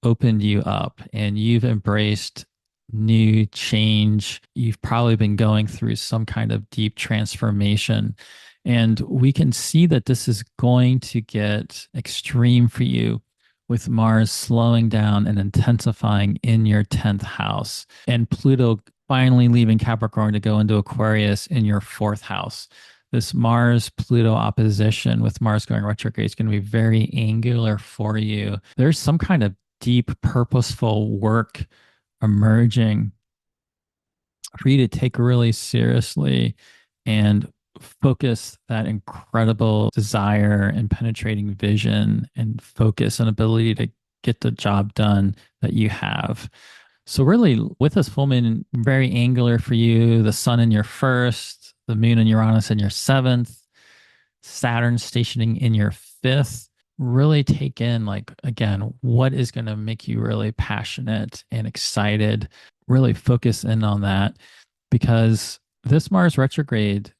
opened you up, and you've embraced new change. You've probably been going through some kind of deep transformation. And we can see that this is going to get extreme for you with Mars slowing down and intensifying in your 10th house, and Pluto finally leaving Capricorn to go into Aquarius in your fourth house. This Mars Pluto opposition with Mars going retrograde is going to be very angular for you. There's some kind of deep, purposeful work emerging for you to take really seriously and focus that incredible desire and penetrating vision and focus and ability to get the job done that you have. So really, with this full moon, very angular for you, the sun in your first, the moon and Uranus in your seventh, Saturn stationing in your fifth. Really take in, like, again, what is going to make you really passionate and excited. Really focus in on that, because this Mars retrograde,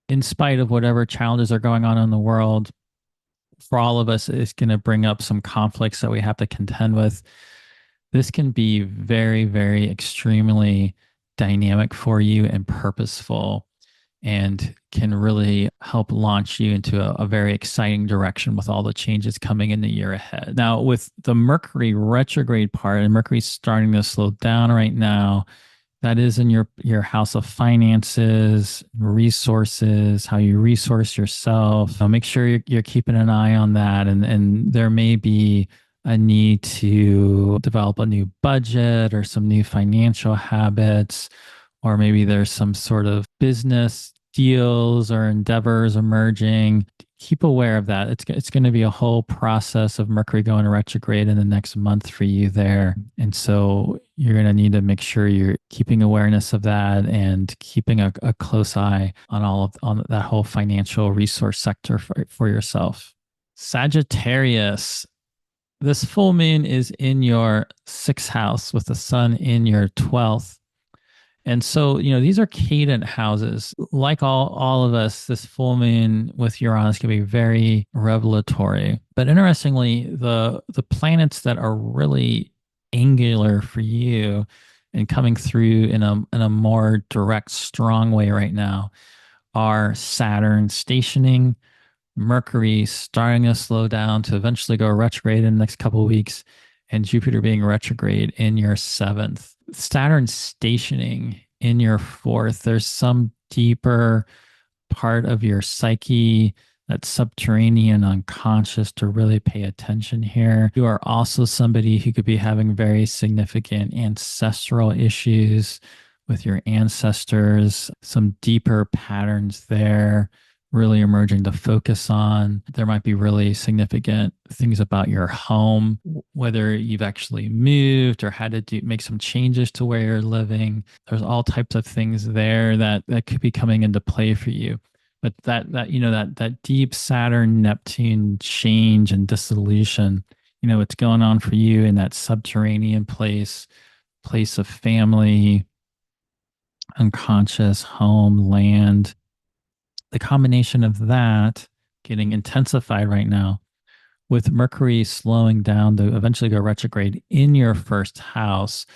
in spite of whatever challenges are going on in the world, for all of us, is going to bring up some conflicts that we have to contend with. This can be very, very extremely dynamic for you and purposeful, and can really help launch you into a very exciting direction with all the changes coming in the year ahead. Now, with the Mercury retrograde part, and Mercury's starting to slow down right now, that is in your house of finances, resources, how you resource yourself. So make sure you're keeping an eye on that. And there may be a need to develop a new budget or some new financial habits, or maybe there's some sort of business deals or endeavors emerging. Keep aware of that. It's going to be a whole process of Mercury going to in the next month for you there. And so you're going to need to make sure you're keeping awareness of that and keeping a close eye on on that whole financial resource sector for yourself. Sagittarius. This full moon is in your sixth house with the sun in your 12th. And so, these are cadent houses. Like all of us, this full moon with Uranus can be very revelatory. But interestingly, the planets that are really angular for you and coming through in a more direct, strong way right now are Saturn stationing, Mercury starting to slow down to eventually go retrograde in the next couple of weeks, and Jupiter being retrograde in your seventh. Saturn stationing in your fourth. There's some deeper part of your psyche, that subterranean unconscious, to really pay attention here. You are also somebody who could be having very significant ancestral issues with your ancestors, some deeper patterns there really emerging to focus on. There might be really significant things about your home, whether you've actually moved or had to make some changes to where you're living. There's all types of things there that could be coming into play for you. But that deep Saturn Neptune change and dissolution, it's going on for you in that subterranean place of family, unconscious, home, land. The combination of that getting intensified right now with Mercury slowing down to eventually go retrograde in your first house,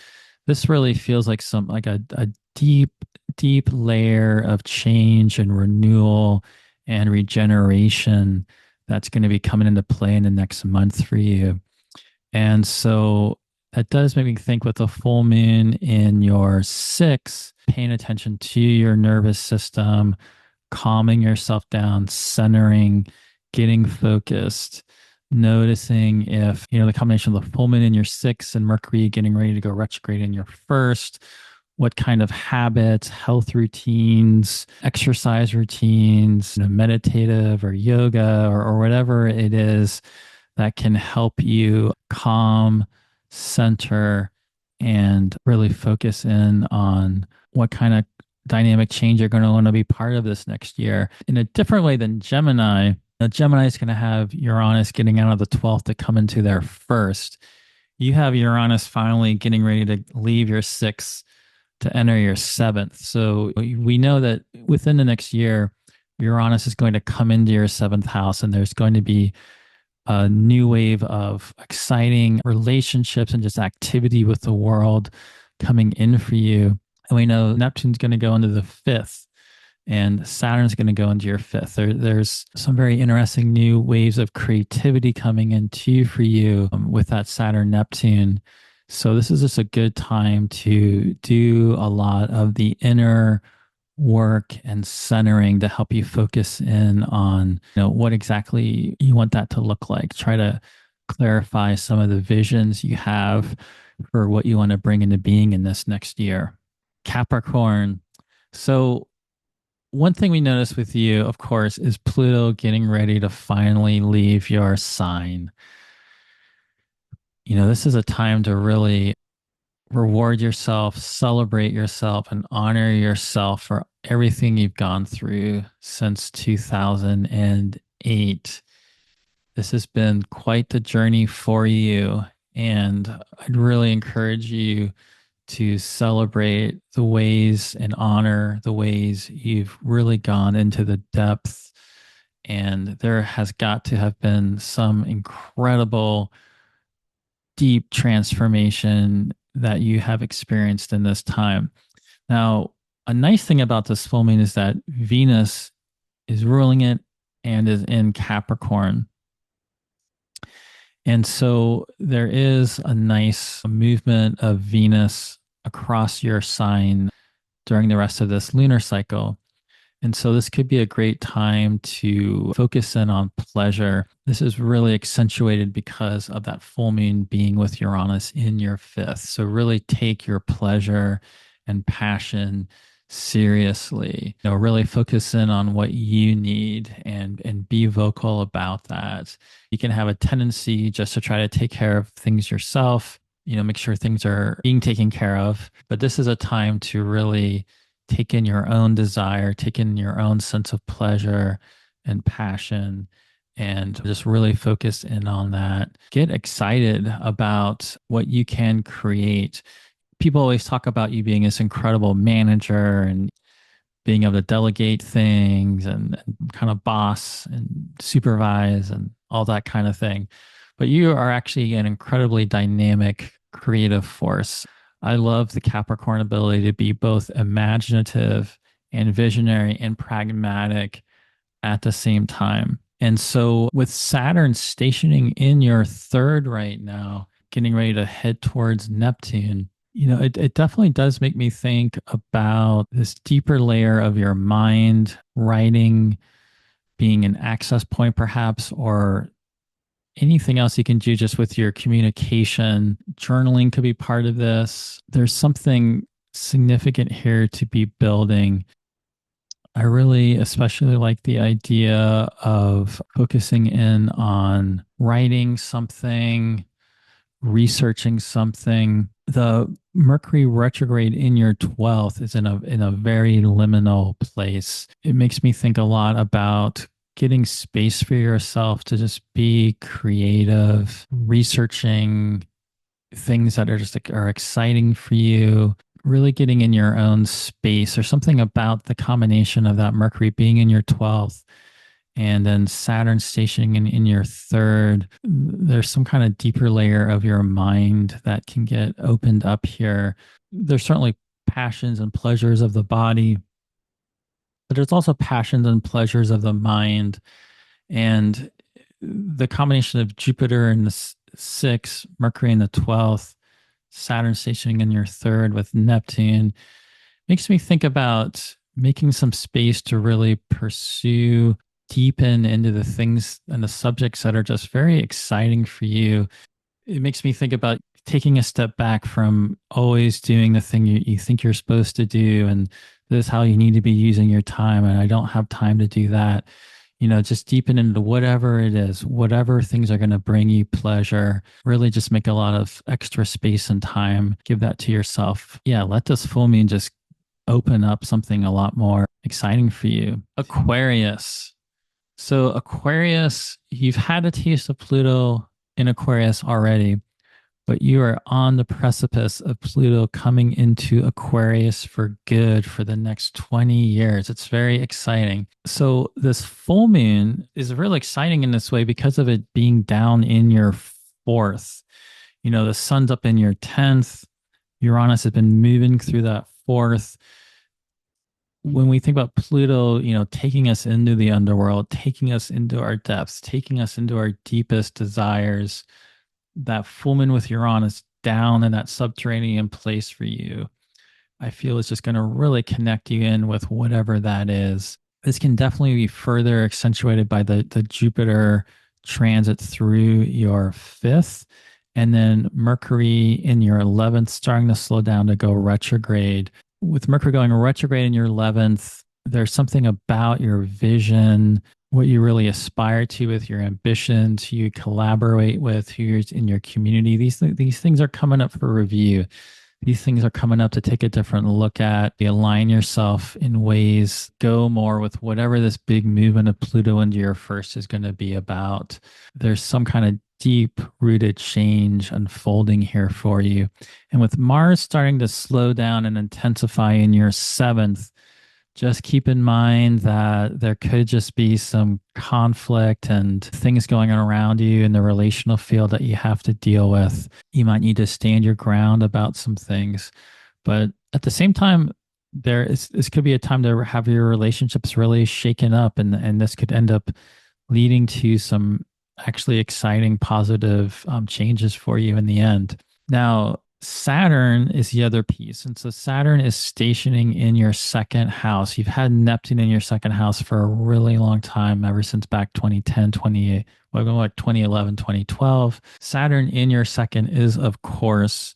this really feels like a deep, deep layer of change and renewal and regeneration that's going to be coming into play in the next month for you. And so that does make me think, with the full moon in your sixth, paying attention to your nervous system, calming yourself down, centering, getting focused, noticing if, the combination of the full moon in your sixth and Mercury getting ready to go retrograde in your first, what kind of habits, health routines, exercise routines, meditative or yoga or whatever it is that can help you calm, center, and really focus in on what kind of dynamic change you're going to want to be part of this next year. In a different way than Gemini, Gemini is going to have Uranus getting out of the 12th to come into their first. You have Uranus finally getting ready to leave your sixth to enter your seventh. So we know that within the next year, Uranus is going to come into your seventh house, and there's going to be a new wave of exciting relationships and just activity with the world coming in for you. And we know Neptune's going to go into the fifth, and Saturn's going to go into your fifth. There's some very interesting new waves of creativity coming into for you with that Saturn Neptune. So this is just a good time to do a lot of the inner work and centering to help you focus in on what exactly you want that to look like. Try to clarify some of the visions you have for what you want to bring into being in this next year. Capricorn. So one thing we notice with you, of course, is Pluto getting ready to finally leave your sign. This is a time to really reward yourself, celebrate yourself, and honor yourself for everything you've gone through since 2008. This has been quite the journey for you, and I'd really encourage you to celebrate the ways and honor the ways you've really gone into the depth. And there has got to have been some incredible deep transformation that you have experienced in this time. Now, a nice thing about this full moon is that Venus is ruling it and is in Capricorn. And so there is a nice movement of Venus across your sign during the rest of this lunar cycle. And so this could be a great time to focus in on pleasure. This is really accentuated because of that full moon being with Uranus in your fifth. So really take your pleasure and passion seriously. Really focus in on what you need and be vocal about that. You can have a tendency just to try to take care of things yourself, make sure things are being taken care of. But this is a time to really take in your own desire, take in your own sense of pleasure and passion, and just really focus in on that. Get excited about what you can create. People always talk about you being this incredible manager and being able to delegate things and kind of boss and supervise and all that kind of thing. But you are actually an incredibly dynamic, creative force. I love the Capricorn ability to be both imaginative and visionary and pragmatic at the same time. And so with Saturn stationing in your third right now, getting ready to head towards Neptune, it definitely does make me think about this deeper layer of your mind, writing being an access point perhaps, or anything else you can do just with your communication. Journaling could be part of this. There's something significant here to be building. I really especially like the idea of focusing in on writing something, researching something. The Mercury retrograde in your 12th is in a very liminal place. It makes me think a lot about getting space for yourself to just be creative, researching things that are exciting for you, really getting in your own space. There's something about the combination of that Mercury being in your 12th and then Saturn stationing in your third. There's some kind of deeper layer of your mind that can get opened up here. There's certainly passions and pleasures of the body, but there's also passions and pleasures of the mind. And the combination of Jupiter in the sixth, Mercury in the 12th, Saturn stationing in your third with Neptune makes me think about making some space to really pursue, deepen into the things and the subjects that are just very exciting for you. It makes me think about taking a step back from always doing the thing you think you're supposed to do. And this is how you need to be using your time. And I don't have time to do that. Just deepen into whatever it is, whatever things are going to bring you pleasure. Really just make a lot of extra space and time. Give that to yourself. Yeah, let this full moon just open up something a lot more exciting for you. Aquarius. So, Aquarius, you've had a taste of Pluto in Aquarius already, but you are on the precipice of Pluto coming into Aquarius for good for the next 20 years. It's very exciting. So, this full moon is really exciting in this way because of it being down in your fourth. The sun's up in your 10th. Uranus has been moving through that fourth. When we think about Pluto, taking us into the underworld, taking us into our depths, taking us into our deepest desires, that full moon with Uranus down in that subterranean place for you, I feel is just going to really connect you in with whatever that is. This can definitely be further accentuated by the Jupiter transit through your fifth, and then Mercury in your 11th starting to slow down to go retrograde. With Mercury going retrograde in your 11th, there's something about your vision, what you really aspire to with your ambitions, who you collaborate with, who's in your community. These things are coming up for review. These things are coming up to take a different look at. You align yourself in ways, go more with whatever this big movement of Pluto into your first is going to be about. There's some kind of deep rooted change unfolding here for you. And with Mars starting to slow down and intensify in your seventh, just keep in mind that there could just be some conflict and things going on around you in the relational field that you have to deal with. You might need to stand your ground about some things. But at the same time, this could be a time to have your relationships really shaken up, and this could end up leading to some actually exciting, positive changes for you in the end. Now, Saturn is the other piece. And so Saturn is stationing in your second house. You've had Neptune in your second house for a really long time, ever since back 2010, 28, well, going like 2011, 2012. Saturn in your second is, of course,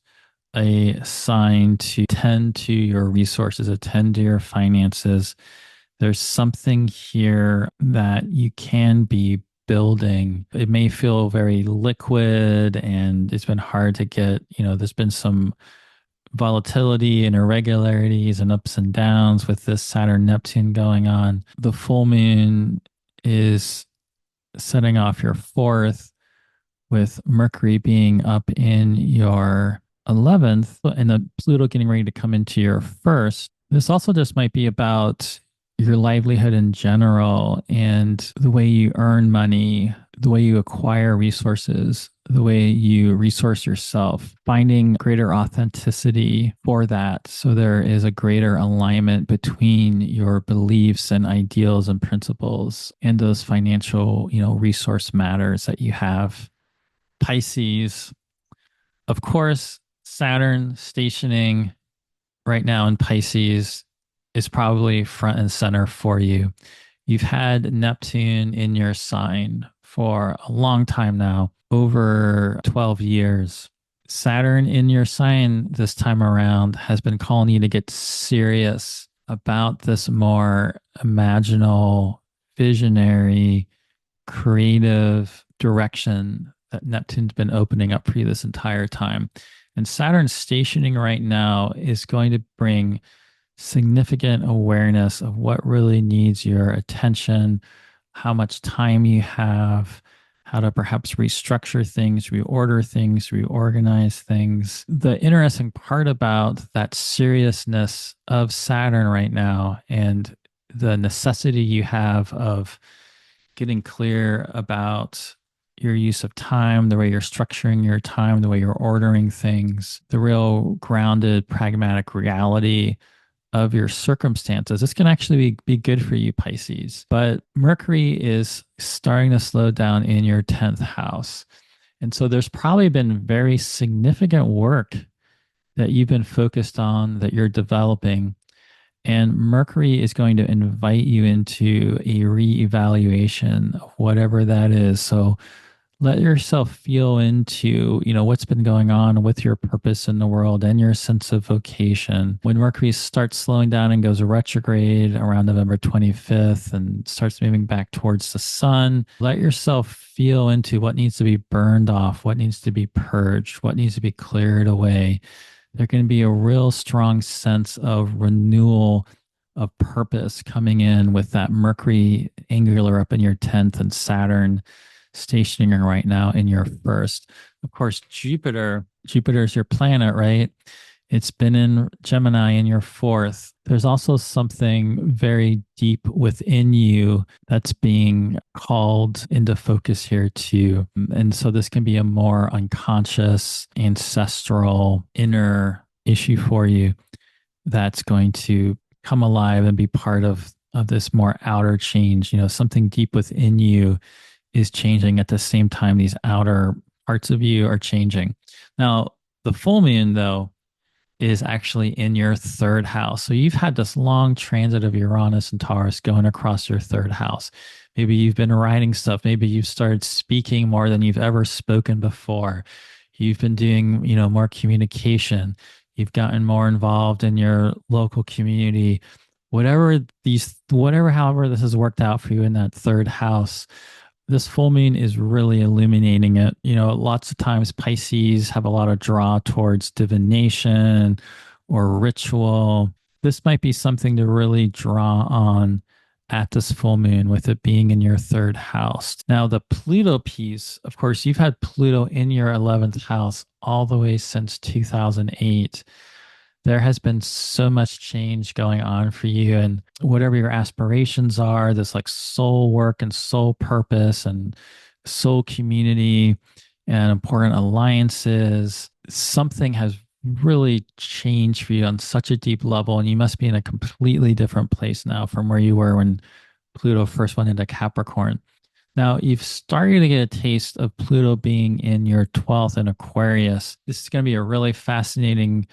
a sign to tend to your resources, attend to your finances. There's something here that you can be building. It may feel very liquid and it's been hard to get, there's been some volatility and irregularities and ups and downs with this Saturn Neptune going on. The full moon is setting off your fourth, with Mercury being up in your 11th and the Pluto getting ready to come into your first. This also just might be about your livelihood in general and the way you earn money, the way you acquire resources, the way you resource yourself, finding greater authenticity for that. So there is a greater alignment between your beliefs and ideals and principles and those financial, resource matters that you have. Pisces, of course, Saturn stationing right now in Pisces is probably front and center for you. You've had Neptune in your sign for a long time now, over 12 years. Saturn in your sign this time around has been calling you to get serious about this more imaginal, visionary, creative direction that Neptune's been opening up for you this entire time. And Saturn stationing right now is going to bring significant awareness of what really needs your attention, how much time you have, how to perhaps restructure things, reorder things, reorganize things. The interesting part about that seriousness of Saturn right now and the necessity you have of getting clear about your use of time, the way you're structuring your time, the way you're ordering things, the real grounded, pragmatic reality of your circumstances. This can actually be good for you, Pisces. But Mercury is starting to slow down in your 10th house. And so there's probably been very significant work that you've been focused on, that you're developing. And Mercury is going to invite you into a reevaluation of whatever that is. So let yourself feel into, what's been going on with your purpose in the world and your sense of vocation. When Mercury starts slowing down and goes retrograde around November 25th and starts moving back towards the sun, let yourself feel into what needs to be burned off, what needs to be purged, what needs to be cleared away. There can be a real strong sense of renewal of purpose coming in with that Mercury angular up in your 10th and Saturn stationing right now in your first. Of course, Jupiter is your planet, right? It's been in Gemini in your fourth. There's also something very deep within you that's being called into focus here too. And so this can be a more unconscious, ancestral, inner issue for you that's going to come alive and be part of this more outer change. Something deep within you is changing at the same time these outer parts of you are changing. Now, the full moon, though, is actually in your third house. So you've had this long transit of Uranus and Taurus going across your third house. Maybe you've been writing stuff. Maybe you've started speaking more than you've ever spoken before. You've been doing, more communication. You've gotten more involved in your local community. However this has worked out for you in that third house, this full moon is really illuminating it. Lots of times Pisces have a lot of draw towards divination or ritual. This might be something to really draw on at this full moon with it being in your third house. Now, the Pluto piece, of course, you've had Pluto in your 11th house all the way since 2008. There has been so much change going on for you, and whatever your aspirations are, this like soul work and soul purpose and soul community and important alliances, something has really changed for you on such a deep level. And you must be in a completely different place now from where you were when Pluto first went into Capricorn. Now, you've started to get a taste of Pluto being in your 12th in Aquarius. This is going to be a really fascinating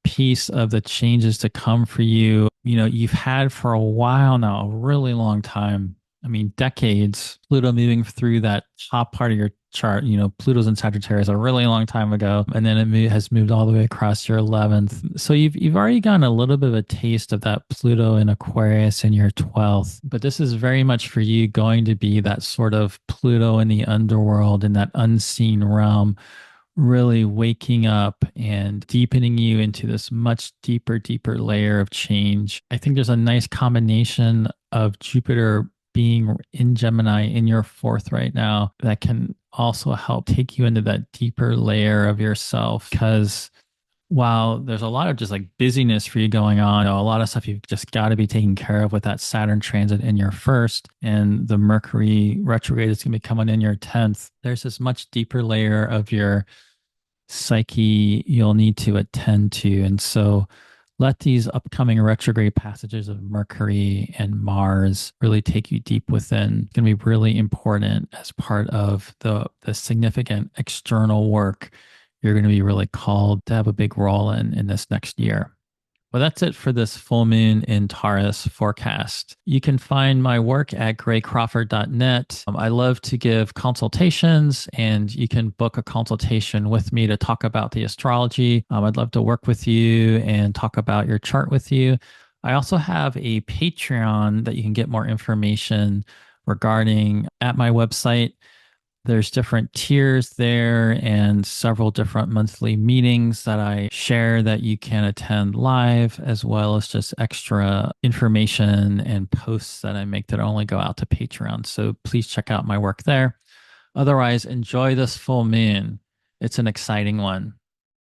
piece of the changes to come for you. You've had for a while now, a really long time. I mean, decades, Pluto moving through that top part of your chart. Pluto's in Sagittarius a really long time ago, and then has moved all the way across your 11th. So you've already gotten a little bit of a taste of that Pluto in Aquarius in your 12th. But this is very much for you going to be that sort of Pluto in the underworld, in that unseen realm, really waking up and deepening you into this much deeper layer of change. I think there's a nice combination of Jupiter being in Gemini in your fourth right now that can also help take you into that deeper layer of yourself. Because while there's a lot of just like busyness for you going on, a lot of stuff you've just got to be taking care of with that Saturn transit in your first and the Mercury retrograde is going to be coming in your 10th. There's this much deeper layer of your psyche you'll need to attend to. And so let these upcoming retrograde passages of Mercury and Mars really take you deep within. It's going to be really important as part of the significant external work you're going to be really called to have a big role in this next year. Well, that's it for this full moon in Taurus forecast. You can find my work at graycrawford.net. I love to give consultations, and you can book a consultation with me to talk about the astrology. I'd love to work with you and talk about your chart with you. I also have a Patreon that you can get more information regarding at my website. There's different tiers there and several different monthly meetings that I share that you can attend live, as well as just extra information and posts that I make that only go out to Patreon. So please check out my work there. Otherwise, enjoy this full moon. It's an exciting one.